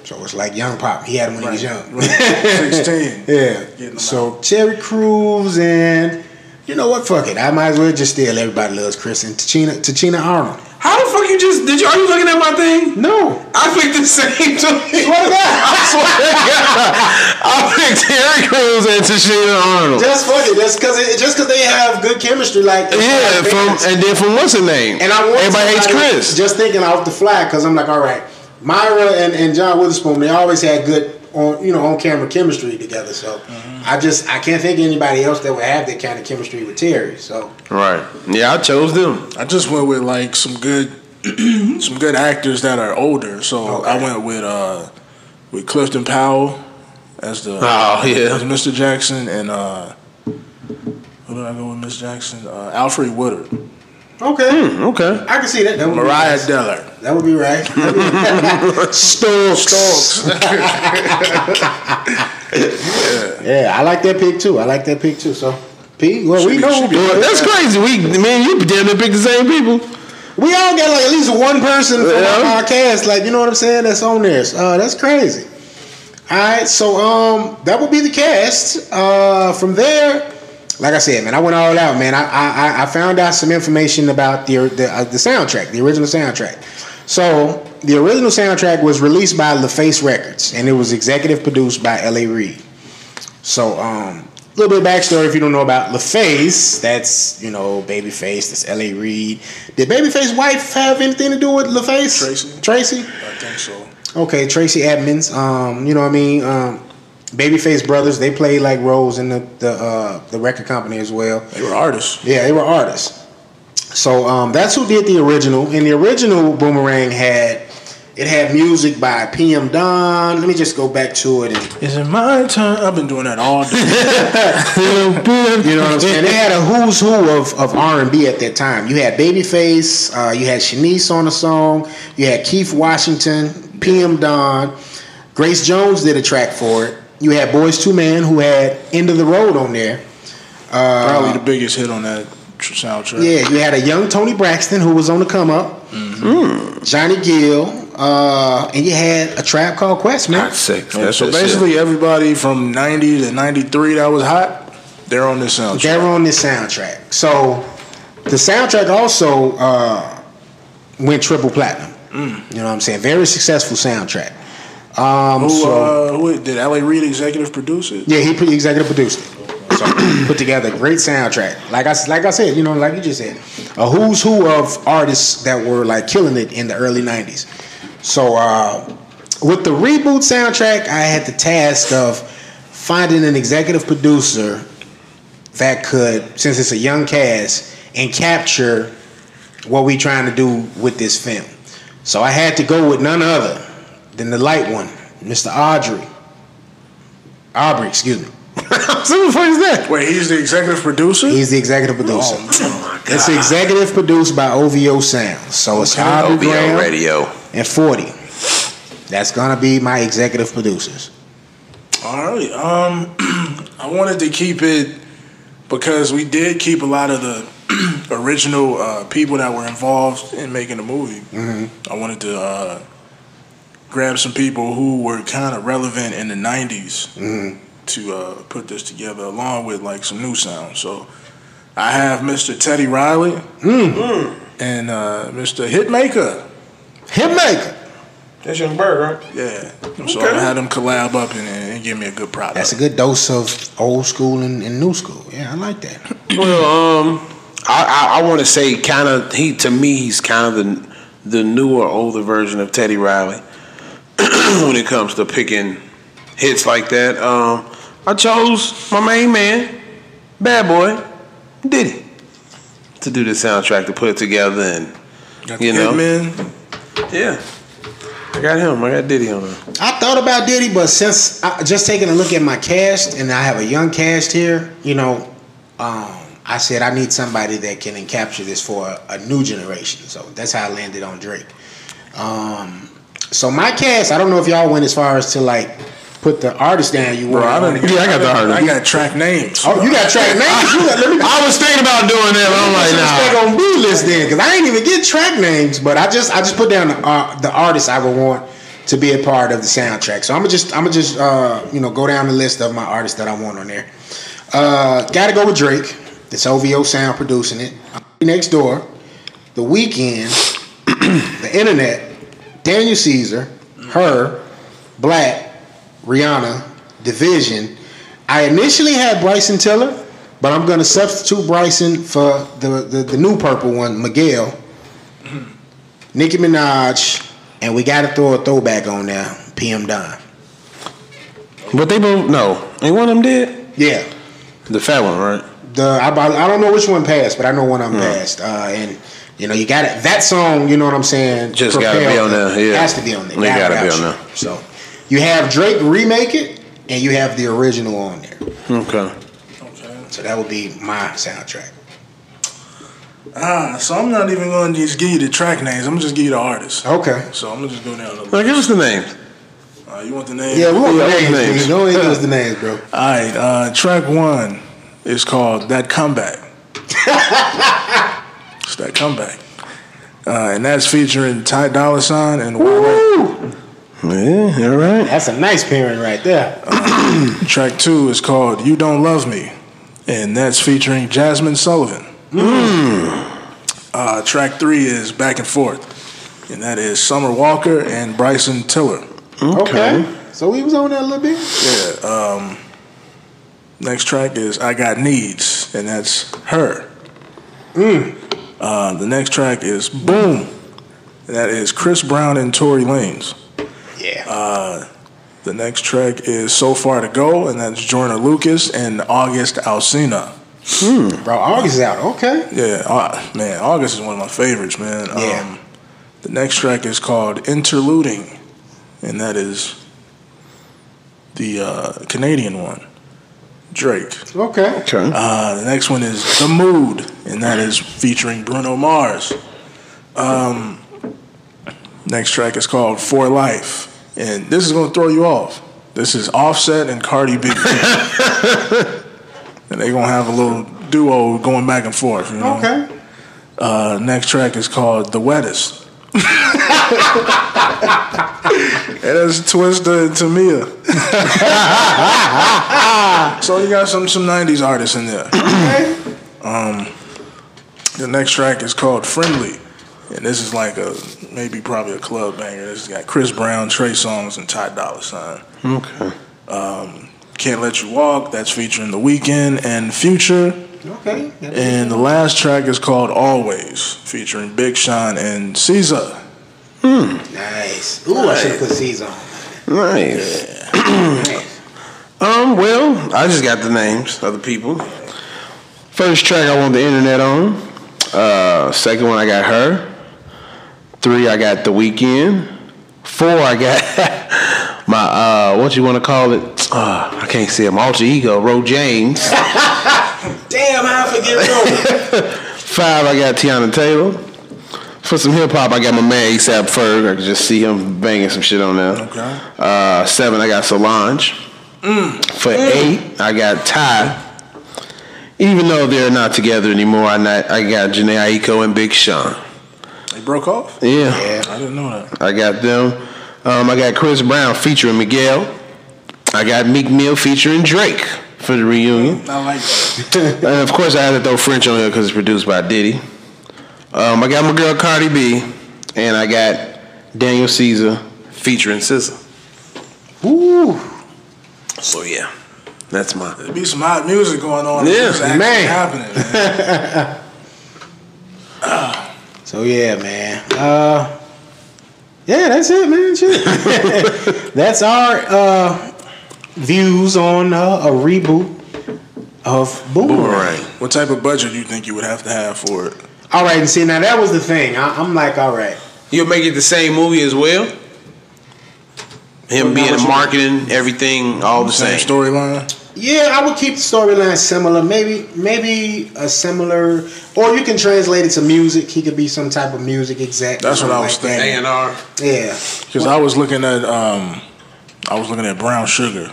Speaker 1: So it's like Young Pop. He had him when he was young.
Speaker 2: Right. 16.
Speaker 1: Yeah. So Terry Crews and you know what? Fuck it. I might as well just steal Everybody Loves Chris and Tachina Arnold.
Speaker 4: How the fuck you just are you looking at my thing?
Speaker 1: No.
Speaker 4: I picked the same two.
Speaker 1: Swear to God.
Speaker 4: I picked Terry Crews and Tashina Arnold.
Speaker 1: Just fuck it. Just because they have good chemistry, like
Speaker 4: and then from what's her name?
Speaker 1: And I want
Speaker 4: Everybody Hates Chris.
Speaker 1: Just thinking off the fly because I'm like, all right, Myra and John Witherspoon, they always had good on camera chemistry together. So I can't think of anybody else that would have that kind of chemistry with Terry. So
Speaker 4: right, yeah, I chose them.
Speaker 2: I just went with like some good actors that are older. So I went with Clifton Powell as the as Mr. Jackson, and who did I go with Miss Jackson? Alfred Woodard.
Speaker 1: Okay.
Speaker 4: Okay.
Speaker 1: I can see that. That would
Speaker 2: Mariah
Speaker 1: be
Speaker 2: Dillard.
Speaker 1: That would be right. Stokes. Yeah, I like that pick too. So, P, well, we know.
Speaker 4: That's crazy. You damn near picked the same people.
Speaker 1: We all got like at least one person from our cast, like, you know what I'm saying, that's on there. That's crazy. All right, so that would be the cast. From there, like I said, man, I went all out, man. I found out some information about the soundtrack, the original soundtrack. So the original soundtrack was released by LaFace Records, and it was executive produced by L.A. Reid. So a little bit of backstory if you don't know about LaFace. That's, Babyface. That's L.A. Reid. Did Babyface's wife have anything to do with LaFace? Tracy?
Speaker 2: I think so.
Speaker 1: Okay, Tracy Edmonds. You know what I mean? Babyface brothers, they played like roles in the record company as well.
Speaker 2: They were artists.
Speaker 1: Yeah, they were artists. So that's who did the original. And the original Boomerang had music by PM Dawn. Let me just go back to it.
Speaker 2: Is it my turn? I've been doing that all day.
Speaker 1: You know what I'm saying? They had a who's who of R&B at that time. You had Babyface. You had Shanice on the song. You had Keith Washington, PM Dawn. Grace Jones did a track for it. You had Boyz II Men, who had End of the Road on there.
Speaker 2: Probably the biggest hit on that soundtrack.
Speaker 1: Yeah, you had a young Tony Braxton who was on the come up. Mm-hmm. Johnny Gill, and you had a Tribe Called Quest, man.
Speaker 4: That's sick.
Speaker 2: So basically, everybody from 90 to 93 that was hot, they're on this soundtrack.
Speaker 1: They're on this soundtrack. So the soundtrack also went triple platinum. You know what I'm saying? Very successful soundtrack.
Speaker 2: Who did L.A. Reid executive produce it?
Speaker 1: Yeah, he executive produced it. So put together a great soundtrack. Like I said, like you just said, a who's who of artists that were like killing it in the early 90s. So with the reboot soundtrack, I had the task of finding an executive producer that could, since it's a young cast, and capture what we trying to do with this film. So I had to go with none other than the light one, Mr. Aubrey, excuse me.
Speaker 4: Who the fuck is that?
Speaker 2: Wait, he's the executive producer?
Speaker 1: He's the executive producer.
Speaker 2: Oh my God.
Speaker 1: It's executive produced by OVO Sound. So it's Aubrey Graham
Speaker 4: Radio
Speaker 1: and 40. That's gonna be my executive producers.
Speaker 2: All right. I wanted to keep it because we did keep a lot of the original people that were involved in making the movie. Mm-hmm. I wanted to grab some people who were kind of relevant in the 90s to put this together, along with like some new sounds. So I have Mr. Teddy Riley and Mr. Hitmaker.
Speaker 4: That's Young Bird, right?
Speaker 2: Yeah. So I had them collab up and give me a good product.
Speaker 1: That's a good dose of old school and new school. Yeah, I like that.
Speaker 4: Well, I want to say kind of he's kind of the newer, older version of Teddy Riley when it comes to picking hits like that. I chose my main man, Bad Boy, Diddy, to do the soundtrack, to put it together, and you know,
Speaker 2: Hitman.
Speaker 4: Yeah, I got him. I got Diddy on there.
Speaker 1: I thought about Diddy, but since just taking a look at my cast, and I have a young cast here, you know, I said I need somebody that can capture this for a new generation. So that's how I landed on Drake. So my cast, I don't know if y'all went as far as to like put the artist down. You want?
Speaker 2: I got the artist. I got track names.
Speaker 1: Oh, you got track names?
Speaker 4: I was thinking about doing that, but I'm like,
Speaker 1: nah. On B list then, because I ain't even get track names, but I just put down the artists I would want to be a part of the soundtrack. So I'm gonna just you know, go down the list of my artists that I want on there. Gotta go with Drake. It's OVO Sound producing it. Next Door, The Weeknd, The Internet, Daniel Caesar, Her, Black, Rihanna, Division. I initially had Bryson Tiller, but I'm going to substitute Bryson for the new purple one, Miguel, Nicki Minaj, and we got to throw a throwback on there, PM Don.
Speaker 4: But they both, no. Ain't one of them dead?
Speaker 1: Yeah.
Speaker 4: The fat one, right?
Speaker 1: I don't know which one passed, but I know one of them passed. And you know, you got it. That song, you know what I'm saying?
Speaker 4: Just got to be on there. Yeah,
Speaker 1: has to be on there.
Speaker 4: They got to be on there.
Speaker 1: So you have Drake remake it, and you have the original on there.
Speaker 4: Okay.
Speaker 1: So that would be my soundtrack.
Speaker 2: So I'm not even going to just give you the track names. I'm going to just give you the artists.
Speaker 1: Okay.
Speaker 2: So I'm going to just go down the list.
Speaker 4: Well, give us the names.
Speaker 2: You want the names?
Speaker 1: Yeah, we want the names. Go ahead and give us the names, bro.
Speaker 2: All right. Track 1 is called That Comeback. It's That Comeback. And that's featuring Ty Dolla $ign and Wale.
Speaker 4: Yeah, all right.
Speaker 1: That's a nice pairing right there.
Speaker 2: Track 2 is called You Don't Love Me. And that's featuring Jasmine Sullivan. Track 3 is Back and Forth. And that is Summer Walker and Bryson Tiller.
Speaker 1: Okay. So he was on there a little bit?
Speaker 2: Yeah. Next track is I Got Needs. And that's Her. The next track is Boom. And that is Chris Brown and Tory Lanez.
Speaker 1: Yeah.
Speaker 2: The next track is So Far to Go, and that's Joyner Lucas and August Alsina.
Speaker 1: Bro, August is out. Okay.
Speaker 2: Yeah, man, August is one of my favorites, man.
Speaker 1: Yeah.
Speaker 2: The next track is called Interluding, and that is the Canadian one, Drake.
Speaker 1: Okay.
Speaker 2: The next one is The Mood, and that is featuring Bruno Mars. Next track is called For Life, and this is going to throw you off. This is Offset and Cardi B. And they're going to have a little duo going back and forth. You know?
Speaker 1: Okay.
Speaker 2: Next track is called The Wettest. And that's Twista and Tamia. So you got some 90s artists in there. The next track is called Friendly. And this is like probably a club banger. This has got Chris Brown, Trey Songz, and Ty Dolla $ign.
Speaker 4: Okay.
Speaker 2: Can't Let You Walk, that's featuring The Weeknd and Future.
Speaker 1: Okay.
Speaker 2: And the last track is called Always, featuring Big Sean and SZA.
Speaker 1: Nice. Ooh, I should have put C's on.
Speaker 4: Nice.
Speaker 1: Nice.
Speaker 4: Well, I just got the names of the people. First track I want the internet on. Second one I got Her. 3 I got The Weeknd. 4 I got my what you want to call it? I can't say it. My alter ego, Ro James.
Speaker 1: Damn, I forget Ro.
Speaker 4: 5 I got Tiana Taylor. For some hip hop, I got my man ASAP Ferg. I can just see him banging some shit on there.
Speaker 2: Okay.
Speaker 4: 7 I got Solange. For 8 I got Ty. Even though they're not together anymore, I got Janae Aiko and Big Sean.
Speaker 2: They broke off?
Speaker 4: Yeah.
Speaker 2: I didn't know that.
Speaker 4: I got them. I got Chris Brown featuring Miguel. I got Meek Mill featuring Drake for the reunion.
Speaker 2: I like that.
Speaker 4: And of course, I had to throw French on here because it's produced by Diddy. I got my girl Cardi B, and I got Daniel Caesar featuring SZA.
Speaker 1: Ooh.
Speaker 4: So yeah, that's mine.
Speaker 2: There be some hot music going on.
Speaker 4: Yeah,
Speaker 2: It's actually
Speaker 1: man.
Speaker 2: happening, man.
Speaker 1: So yeah, man. Yeah, that's it, man. Shit. That's our views on a reboot of Boomerang.
Speaker 2: What type of budget do you think you would have to have for it?
Speaker 1: All right, and see, now that was the thing. I'm like, all right.
Speaker 4: You'll make it the same movie as well? Him being in marketing, everything, all the same.
Speaker 2: Storyline?
Speaker 1: Yeah, I would keep the storyline similar. Maybe a similar, or you can translate it to music. He could be some type of music exec.
Speaker 2: That's what I was thinking.
Speaker 4: A&R.
Speaker 1: Yeah,
Speaker 2: because I was looking at Brown Sugar,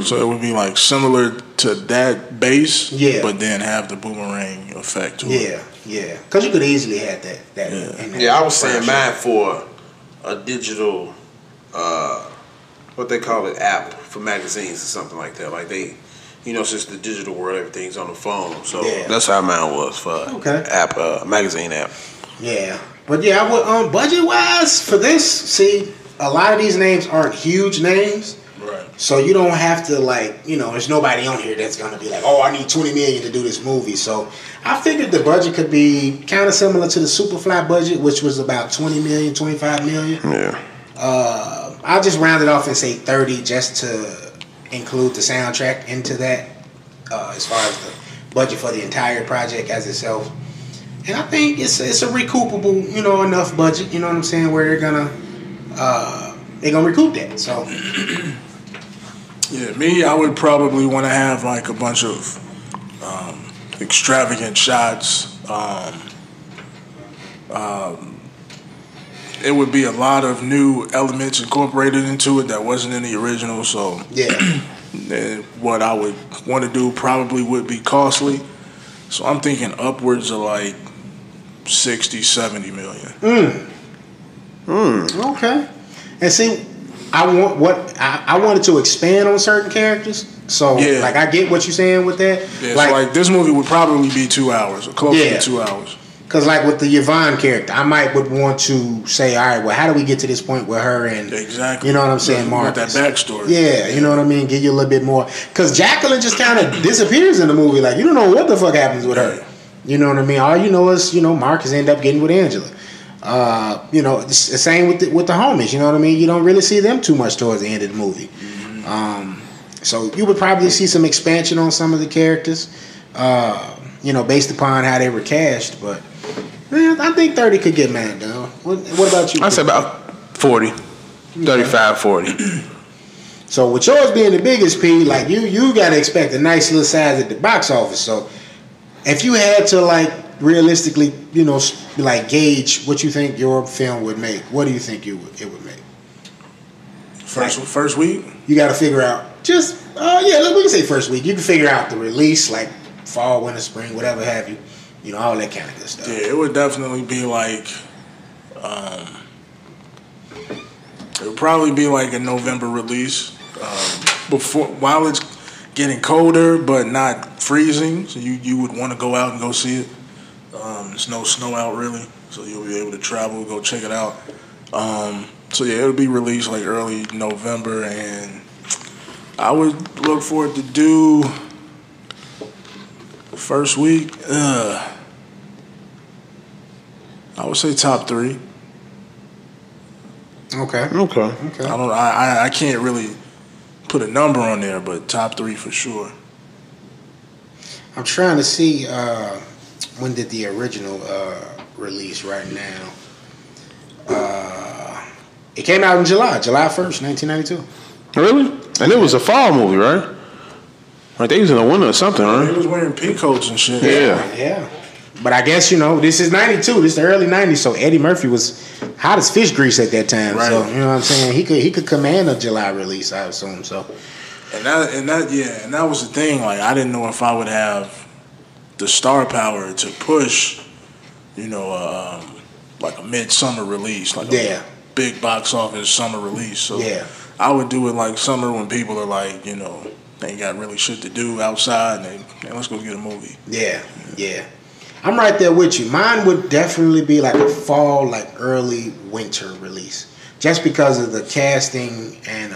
Speaker 2: so it would be like similar to that base, but then have the Boomerang effect to it.
Speaker 1: Yeah, because you could easily have that.
Speaker 4: Yeah, I was saying mine for a digital, what they call it, app for magazines or something like that. Like they, since the digital world, everything's on the phone. So that's how mine was for app, magazine app. Yeah,
Speaker 1: but I would budget wise for this. See, a lot of these names aren't huge names.
Speaker 2: Right.
Speaker 1: So you don't have to there's nobody on here that's gonna be like, oh, I need $20 million to do this movie. So I figured the budget could be kind of similar to the Superfly budget, which was about $20 million, $25 million.
Speaker 4: Yeah.
Speaker 1: I'll just round it off and say 30 just to include the soundtrack into that, as far as the budget for the entire project as itself. And I think it's a recoupable, enough budget, you know what I'm saying, where they're gonna recoup that. So
Speaker 2: yeah, me, I would probably want to have like a bunch of extravagant shots. It would be a lot of new elements incorporated into it that wasn't in the original. So what I would want to do probably would be costly. So I'm thinking upwards of like 60, 70 million.
Speaker 1: Okay. And see, I wanted to expand on certain characters. So I get what you're saying with that.
Speaker 2: Yeah, so this movie would probably be 2 hours, or close to 2 hours.
Speaker 1: Because with the Yvonne character, I would want to say, all right, well, how do we get to this point with her and you know what I'm saying, Marcus?
Speaker 2: That backstory.
Speaker 1: Yeah, you know what I mean? Give you a little bit more. Because Jacqueline just kind of disappears in the movie. Like, you don't know what the fuck happens with her. You know what I mean? All you know is, Marcus end up getting with Angela. It's the same with the homies. You know what I mean? You don't really see them too much towards the end of the movie. So you would probably see some expansion on some of the characters, based upon how they were cast. But man, I think 30 could get mad done. What about you?
Speaker 4: I say about 40, 35, 40.
Speaker 1: So with yours being the biggest, P, you got to expect a nice little size at the box office. So if you had to realistically, gauge what you think your film would make, what do you think it would make?
Speaker 2: First week?
Speaker 1: You got to figure out we can say first week. You can figure out the release, fall, winter, spring, whatever have you. All that kind of good stuff.
Speaker 2: Yeah, it would definitely be it would probably be a November release. While it's getting colder but not freezing, so you would want to go out and go see it. There's no snow out really, so you'll be able to travel, go check it out. It'll be released early November, and I would look for it to do first week. I would say top 3.
Speaker 1: Okay.
Speaker 2: I can't really put a number on there, but top 3 for sure.
Speaker 1: I'm trying to see when did the original release right now. It came out in July 1st, 1992.
Speaker 4: Really? And it was a fall movie, right? They was in the winter or something, right?
Speaker 2: He was wearing pea coats and shit.
Speaker 1: Yeah. But I guess, this is 92. This is the early 90s, so Eddie Murphy was hot as fish grease at that time.
Speaker 2: Right.
Speaker 1: So, you know what I'm saying? He could command a July release, I assume, so.
Speaker 2: And that was the thing. I didn't know if I would have the star power to push, a midsummer release, a big box office summer release. So I would do it summer when people are they ain't got really shit to do outside, and let's go get a movie. Yeah.
Speaker 1: I'm right there with you. Mine would definitely be a fall, early winter release. Just because of the casting and,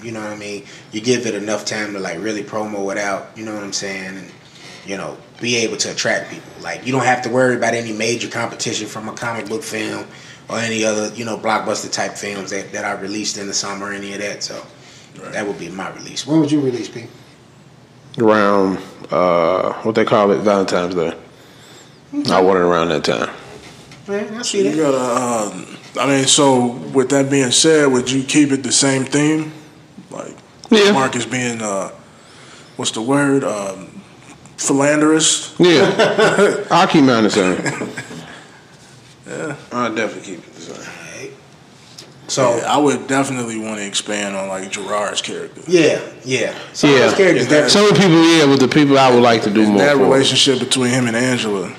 Speaker 1: you know what I mean? You give it enough time to, really promo it out, you know what I'm saying? And, be able to attract people. You don't have to worry about any major competition from a comic book film or any other, blockbuster type films that are released in the summer or any of that. So that would be my release. When would you release, P?
Speaker 4: around what they call it, Valentine's Day. I want it around that time.
Speaker 1: Man, I see
Speaker 2: You
Speaker 1: that.
Speaker 2: gotta. So with that being said, would you keep it the same theme? Like Marcus being what's the word? Philanderous.
Speaker 4: Yeah, I'll keep mine the same. Yeah, I'll definitely keep it the same.
Speaker 1: So
Speaker 2: I would definitely want to expand on like Gerard's character.
Speaker 1: Yeah. Some of those characters that
Speaker 4: Some of the people, with the people I would like to do more.
Speaker 2: That
Speaker 4: for.
Speaker 2: relationship between him and Angela,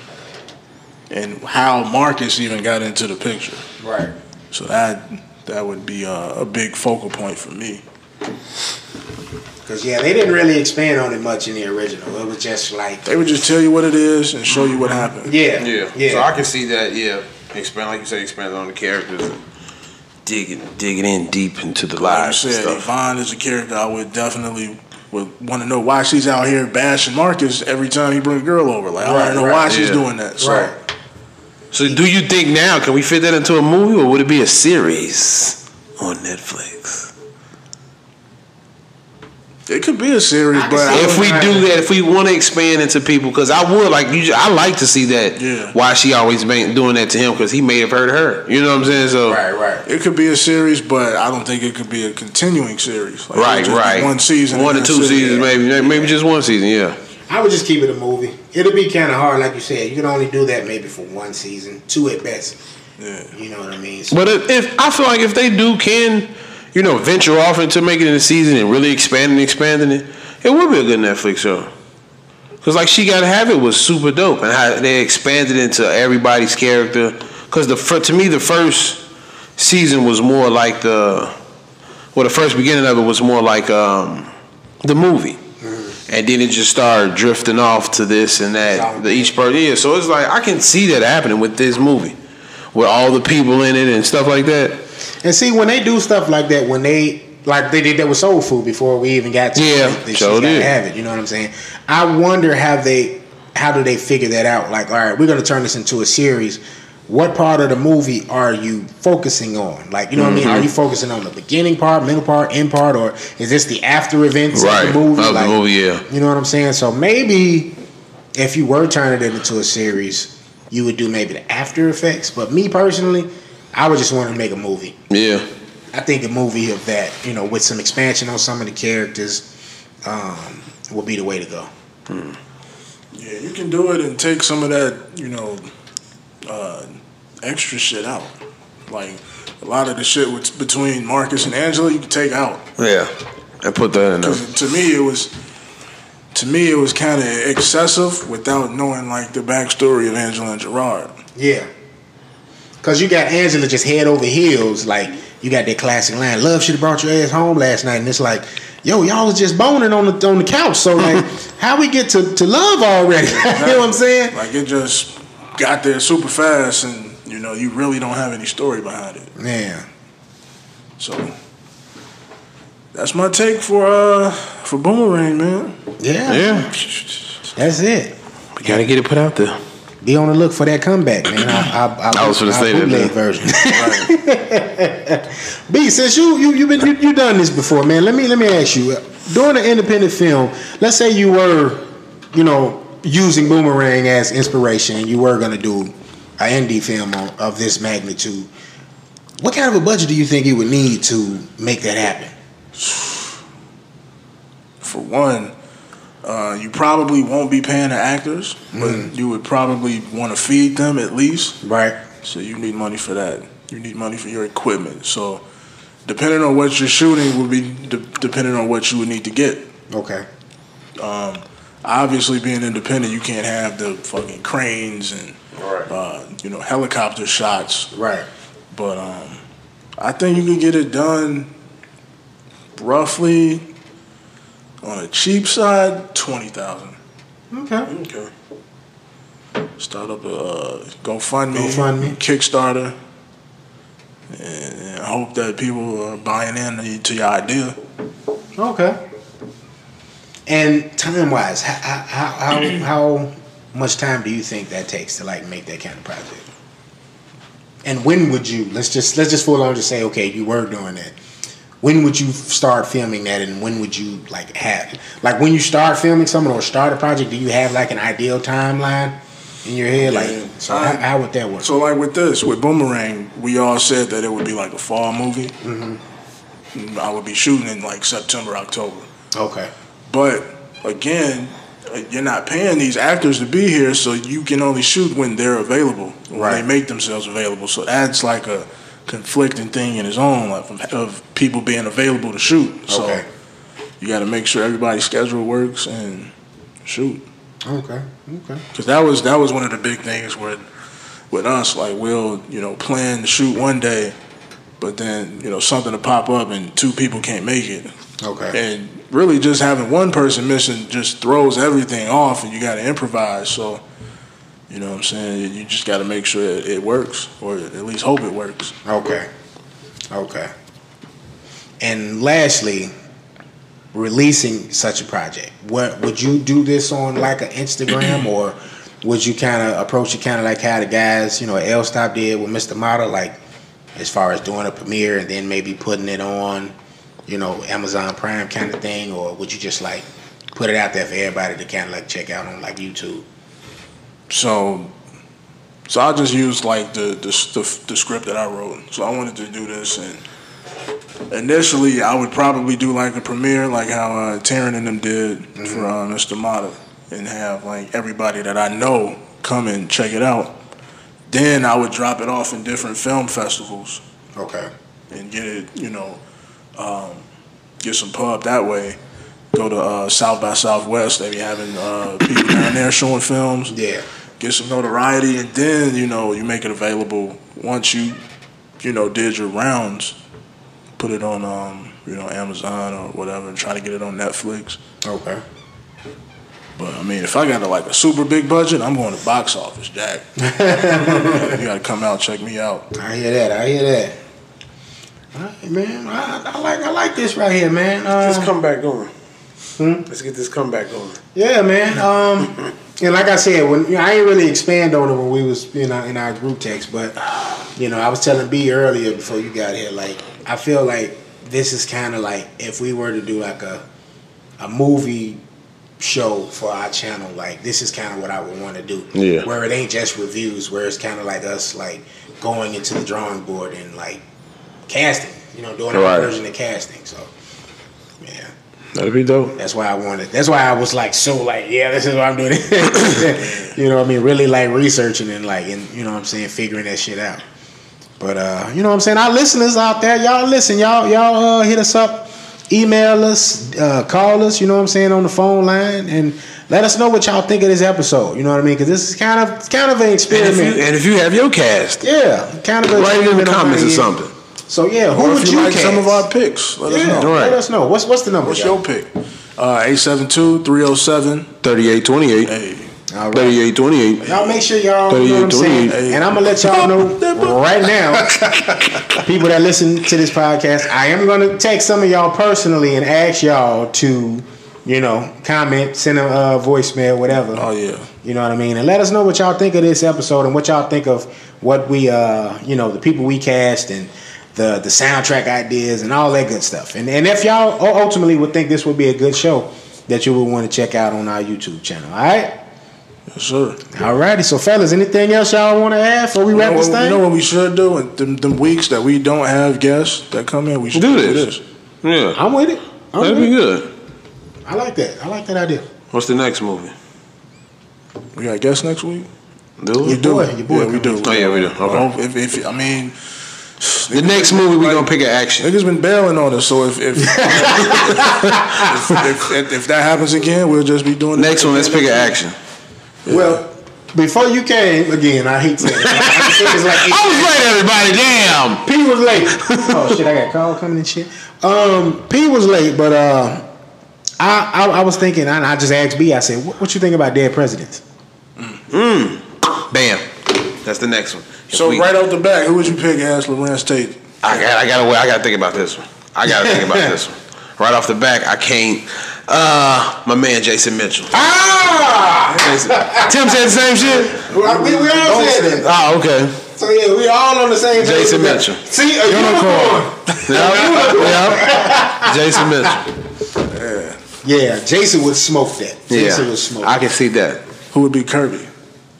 Speaker 2: and how Marcus even got into the picture.
Speaker 1: Right.
Speaker 2: So that would be a big focal point for me.
Speaker 1: Because they didn't really expand on it much in the original. It was just like
Speaker 2: They would just tell you what it is and show you what happened.
Speaker 1: Yeah.
Speaker 4: So I can see that. Yeah, expand, like you said, expand on the characters and digging in deep into the
Speaker 2: Like you
Speaker 4: lives and
Speaker 2: said,
Speaker 4: stuff.
Speaker 2: Yvonne is a character I would definitely want to know why she's out here bashing Marcus every time he brings a girl over. Like I want to know why she's doing that. So.
Speaker 1: Right.
Speaker 4: So do you think now, can we fit that into a movie, or would it be a series on Netflix?
Speaker 2: It could be a series, but
Speaker 4: If we do that, if we want to expand into people, because I would I like to see that.
Speaker 2: Yeah.
Speaker 4: Why she always been doing that to him, because he may have hurt her. You know what I'm saying? So
Speaker 1: Right.
Speaker 2: it could be a series, but I don't think it could be a continuing series. Like, it would just be one season,
Speaker 4: 1 to
Speaker 2: and
Speaker 4: 2
Speaker 2: that's it.
Speaker 4: seasons, maybe just one season. Yeah.
Speaker 1: I would just keep it a movie. It'll be kind of hard, like you said. You can only do that maybe for one season, 2 at best.
Speaker 2: Yeah.
Speaker 1: You know what I mean? So,
Speaker 4: But if I feel like if they can venture off into making it a season and really expanding it, it would be a good Netflix show. Cause like She Gotta Have It was super dope, and how they expanded into everybody's character. Cause to me the first season was more like the first beginning of it was more like the movie. And then it just started drifting off to this and that. Each part, so it's like I can see that happening with this movie, with all the people in it and stuff like that.
Speaker 1: and see, when they do stuff like that, when they did that with Soul Food before we even got to She's Gotta Have It. You know what I'm saying? I wonder how do they figure that out? Like, all right, we're gonna turn this into a series. What part of the movie are you focusing on? Like, you know what I mean? Are you focusing on the beginning part, middle part, end part, or is this the after events of the movie?
Speaker 4: Of the movie, yeah.
Speaker 1: You know what I'm saying? So maybe if you were turning it into a series, you would do maybe the after effects. But me personally, I would just want to make a movie.
Speaker 4: Yeah.
Speaker 1: I think a movie of that, with some expansion on some of the characters, will be the way to go.
Speaker 2: Yeah, you can do it and take some of that, extra shit out. Like a lot of the shit between Marcus and Angela, you can take out.
Speaker 4: Yeah, and put that in there.
Speaker 2: To me, it was kind of excessive without knowing like the backstory of Angela and Gerard.
Speaker 1: Yeah, because you got Angela just head over heels. Like you got that classic line, "Love should have brought your ass home last night," and it's like, yo, y'all was just boning on the couch. So like, how we get to love already? You know what I'm saying?
Speaker 2: Like it just got there super fast, and you really don't have any story behind it.
Speaker 1: Yeah.
Speaker 2: So that's my take for Boomerang, man.
Speaker 1: Yeah. That's it.
Speaker 4: We gotta get it put out there.
Speaker 1: Be on the look for that comeback, man. I
Speaker 4: was gonna say that,
Speaker 1: bootleg version. B, since you done this before, man. Let me ask you. Doing an independent film, let's say you were, using Boomerang as inspiration, and you were gonna do an indie film of this magnitude. What kind of a budget do you think you would need to make that happen?
Speaker 2: For one, you probably won't be paying the actors, but you would probably want to feed them at least.
Speaker 1: Right.
Speaker 2: So you need money for that. You need money for your equipment. So depending on what you're shooting will be depending on what you would need to get.
Speaker 1: Okay.
Speaker 2: Obviously, being independent, you can't have the fucking cranes and helicopter shots.
Speaker 1: Right.
Speaker 2: But I think you can get it done roughly on a cheap side, $20,000.
Speaker 1: Okay.
Speaker 2: Start up a GoFundMe, Kickstarter, and hope that people are buying into your idea.
Speaker 1: Okay. And time-wise, how much time do you think that takes to make that kind of project? And when would you let's just full on just say, okay, you were doing that. when would you start filming that, and when would you like have like when you start filming something or start a project? Do you have like an ideal timeline in your head? Like, so how would that work?
Speaker 2: So like with Boomerang, we all said that it would be like a fall movie. I would be shooting in like September, October.
Speaker 1: Okay.
Speaker 2: But again, you're not paying these actors to be here, so you can only shoot when they're available, when they make themselves available. So that's like a conflicting thing in its own, like of people being available to shoot. So you got to make sure everybody's schedule works and shoot.
Speaker 1: Okay.
Speaker 2: Because that was one of the big things with us. Like we'll plan to shoot one day, but then something to pop up and 2 people can't make it.
Speaker 1: Okay.
Speaker 2: And really just having one person missing just throws everything off, and you got to improvise. So, you know what I'm saying? You just got to make sure it works, or at least hope it works.
Speaker 1: Okay. And lastly, releasing such a project, what would you do this on like an Instagram, or would you kind of approach it kind of like how the guys, L Stop did with Mr. Model, like as far as doing a premiere and then maybe putting it on, Amazon Prime kind of thing, or would you just like put it out there for everybody to kind of like check out on like YouTube?
Speaker 2: So I just used like the script that I wrote. So I wanted to do this, and initially I would probably do like a premiere, like how Taryn and them did for Mr. Mata, and have like everybody that I know come and check it out. Then I would drop it off in different film festivals.
Speaker 1: Okay.
Speaker 2: And get it, get some pub that way. Go to South by Southwest. They be having people down there showing films.
Speaker 1: Yeah.
Speaker 2: Get some notoriety, and then you make it available once you did your rounds. Put it on Amazon or whatever, and try to get it on Netflix.
Speaker 1: Okay.
Speaker 2: But I mean, if I got a super big budget, I'm going to box office, Jack. You got to come out, check me out.
Speaker 1: I hear that. All right, man. I like this right here, man.
Speaker 4: Let's come back going. Let's get this comeback going.
Speaker 1: Yeah, man. And like I said, when I ain't really expand on it when we was in our group text, but I was telling B earlier before you got here, like I feel like this is kind of like if we were to do like a movie show for our channel, like this is kind of what I would want to do.
Speaker 4: Yeah.
Speaker 1: Where it ain't just reviews, where it's kind of like us like going into the drawing board and like casting, doing our version of casting. So yeah.
Speaker 4: That'd be dope.
Speaker 1: That's why I wanted. That's why I was like so like, yeah, this is what I'm doing. You know what I mean? Really like researching and like, and you know what I'm saying, figuring that shit out. But you know what I'm saying? Our listeners out there, y'all listen, y'all hit us up, email us, call us, you know what I'm saying, on the phone line, and let us know what y'all think of this episode. You know what I mean? Because this is kind of an experiment.
Speaker 4: And if you have your cast,
Speaker 1: kind of
Speaker 4: write it in the comments or something.
Speaker 1: So yeah, who would you
Speaker 2: like
Speaker 1: cast?
Speaker 2: Some of our picks? Let us know.
Speaker 1: Let us know. What's the number?
Speaker 2: What's your pick? 872-307-3828.
Speaker 1: Hey. All right.
Speaker 4: 3828.
Speaker 1: Y'all make sure y'all know what I'm saying. And I'm gonna let y'all know right now, people that listen to this podcast, I am gonna text some of y'all personally and ask y'all to, comment, send a voicemail, whatever.
Speaker 2: Oh yeah.
Speaker 1: You know what I mean? And let us know what y'all think of this episode and what y'all think of what we the people we cast and the soundtrack ideas and all that good stuff. And if y'all ultimately would think this would be a good show that you would want to check out on our YouTube channel. All right?
Speaker 2: Yes, sir.
Speaker 1: All righty. So, fellas, anything else y'all want to add before we wrap this thing?
Speaker 2: You know what we should do? And them weeks that we don't have guests that come in, we should do this.
Speaker 4: Yeah.
Speaker 1: I'm with it.
Speaker 4: That'd be good.
Speaker 1: I like that. I like that idea.
Speaker 4: What's the next movie?
Speaker 2: We got guests next week?
Speaker 1: Your boy.
Speaker 2: Yeah, we do.
Speaker 4: Oh, yeah, we do. Okay.
Speaker 2: If I mean...
Speaker 4: The next movie we gonna pick an action.
Speaker 2: Niggas been bailing on us, so if that happens again, we'll just be doing
Speaker 4: next one. Let's pick an action.
Speaker 2: Yeah.
Speaker 1: Well, before you came again, I hate to. I
Speaker 4: was late, everybody. Damn,
Speaker 1: P was late. Oh shit, I got a call coming and shit. P was late, but I was thinking. I just asked B. I said, "What you think about dead presidents?"
Speaker 4: Bam. That's the next one.
Speaker 2: So right off the bat, who would you pick as Lorenz Tate?
Speaker 4: I gotta think about this one. Right off the back, I can't. My man Jason Mitchell. Tim said the same shit.
Speaker 1: We all said that.
Speaker 4: Oh, okay.
Speaker 1: So yeah, we all on the same page.
Speaker 4: Jason Mitchell.
Speaker 1: See, a unicorn.
Speaker 4: Yeah. Jason Mitchell.
Speaker 1: Yeah, Jason would smoke that. Jason would smoke.
Speaker 4: I can see that.
Speaker 2: Who would be Kirby?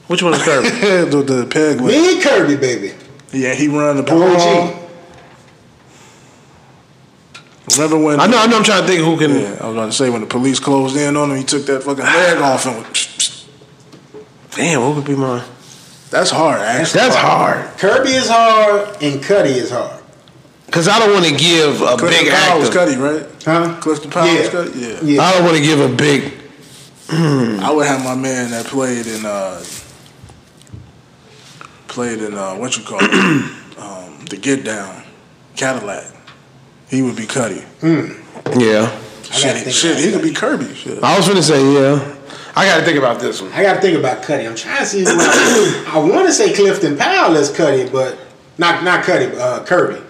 Speaker 4: Which one is Kirby?
Speaker 2: the peg leg.
Speaker 1: Me and Kirby, baby.
Speaker 2: Yeah, he run the
Speaker 1: OG.
Speaker 2: Remember when?
Speaker 4: I know. I'm trying to think who can.
Speaker 2: Yeah, I was about to say when the police closed in on him, he took that fucking leg off and went.
Speaker 4: Damn, what would be mine?
Speaker 2: That's hard, actually.
Speaker 4: That's hard.
Speaker 1: Kirby is hard and Cuddy is hard.
Speaker 4: Because I don't want to give a
Speaker 2: Clifton
Speaker 4: big
Speaker 2: Powell was
Speaker 4: actor.
Speaker 2: Cuddy, right?
Speaker 1: Huh?
Speaker 2: Clifton Powell was Cuddy? Yeah.
Speaker 4: I don't want to give a big.
Speaker 2: I would have my man that played in what you call it, the Get Down, Cadillac. He would be Cuddy.
Speaker 4: Yeah.
Speaker 2: Shit, he could be Kirby. Shit.
Speaker 4: I was going to say, yeah. I got to think about this one.
Speaker 1: I got to think about Cuddy. I'm trying to see who I want to say Clifton Powell as Cuddy, but not Cuddy, Kirby.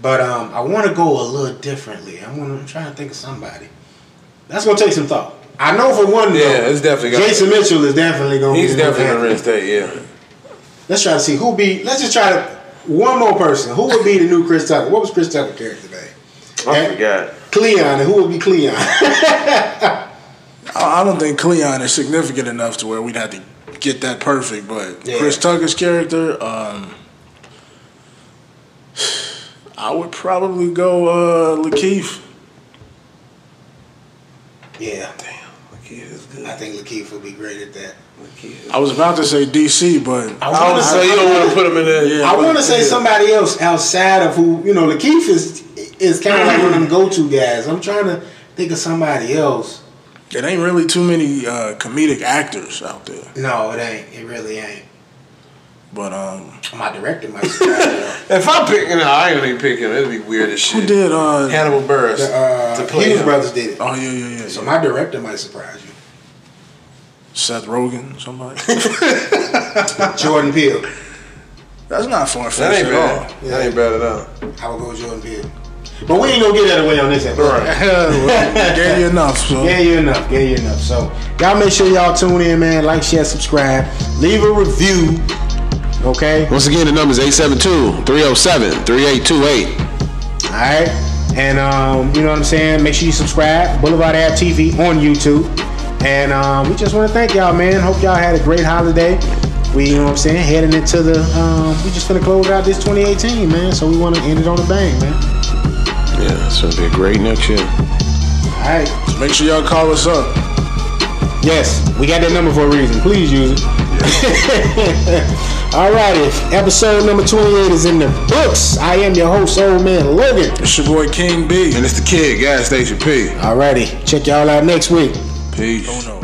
Speaker 1: But I want to go a little differently. I'm trying to think of somebody. That's going to take some thought. I know for one, though,
Speaker 4: it's definitely
Speaker 1: Jason Mitchell is definitely going to be.
Speaker 4: He's definitely going to reinstate, yeah.
Speaker 1: Let's try to see who be. Let's just try to. One more person. Who would be the new Chris Tucker? What was Chris Tucker's character name?
Speaker 4: I forgot.
Speaker 1: Cleon. And who would be Cleon?
Speaker 2: I don't think Cleon is significant enough to where we'd have to get that perfect. But Chris Tucker's character, I would probably go Lakeith.
Speaker 1: Yeah.
Speaker 4: Damn, Lakeith is good.
Speaker 1: I think Lakeith would be great at that.
Speaker 2: I was about to say DC, but
Speaker 4: So you don't want to put him in there?
Speaker 2: Yeah,
Speaker 1: I want to say somebody else outside of who, Lakeith is kind of like one of them go-to guys. I'm trying to think of somebody else.
Speaker 2: it ain't really too many comedic actors out there.
Speaker 1: No, it ain't. It really ain't.
Speaker 2: But
Speaker 1: My director might surprise
Speaker 4: If I'm picking, I ain't even picking him. It'd be weird as shit.
Speaker 2: who did?
Speaker 4: Hannibal Buress to play
Speaker 1: Hughes
Speaker 4: him.
Speaker 1: Brothers did it.
Speaker 2: Oh yeah.
Speaker 1: So my director might surprise you.
Speaker 2: Seth Rogen, somebody.
Speaker 1: Jordan Peele.
Speaker 2: That's not far
Speaker 4: That
Speaker 2: fetched
Speaker 4: ain't
Speaker 2: at
Speaker 4: bad.
Speaker 2: all.
Speaker 4: That ain't bad at all.
Speaker 1: I would go with Jordan Peele. But we ain't gonna get that away on this episode.
Speaker 2: Well, gave you enough. So.
Speaker 1: Gave you enough. So y'all make sure y'all tune in, man. Like, share, subscribe, leave a review. Okay.
Speaker 4: Once again, the number is 872-307-3828.
Speaker 1: All right. And you know what I'm saying? Make sure you subscribe. Boulevard Ave TV on YouTube. And we just want to thank y'all, man. Hope y'all had a great holiday. We, you know what I'm saying, heading into the we just gonna close out this 2018, man. So we want to end it on a bang, man.
Speaker 4: Yeah, it's gonna be a great next year.
Speaker 1: All right.
Speaker 2: So make sure y'all call us up.
Speaker 1: Yes, we got that number for a reason. Please use it. All righty, episode number 28 is in the books. I am your host, Old Man Logan.
Speaker 2: It's your boy King B.
Speaker 4: And it's the kid, Gas Station P.
Speaker 1: All righty, check y'all out next week.
Speaker 4: Peace.
Speaker 2: Oh no.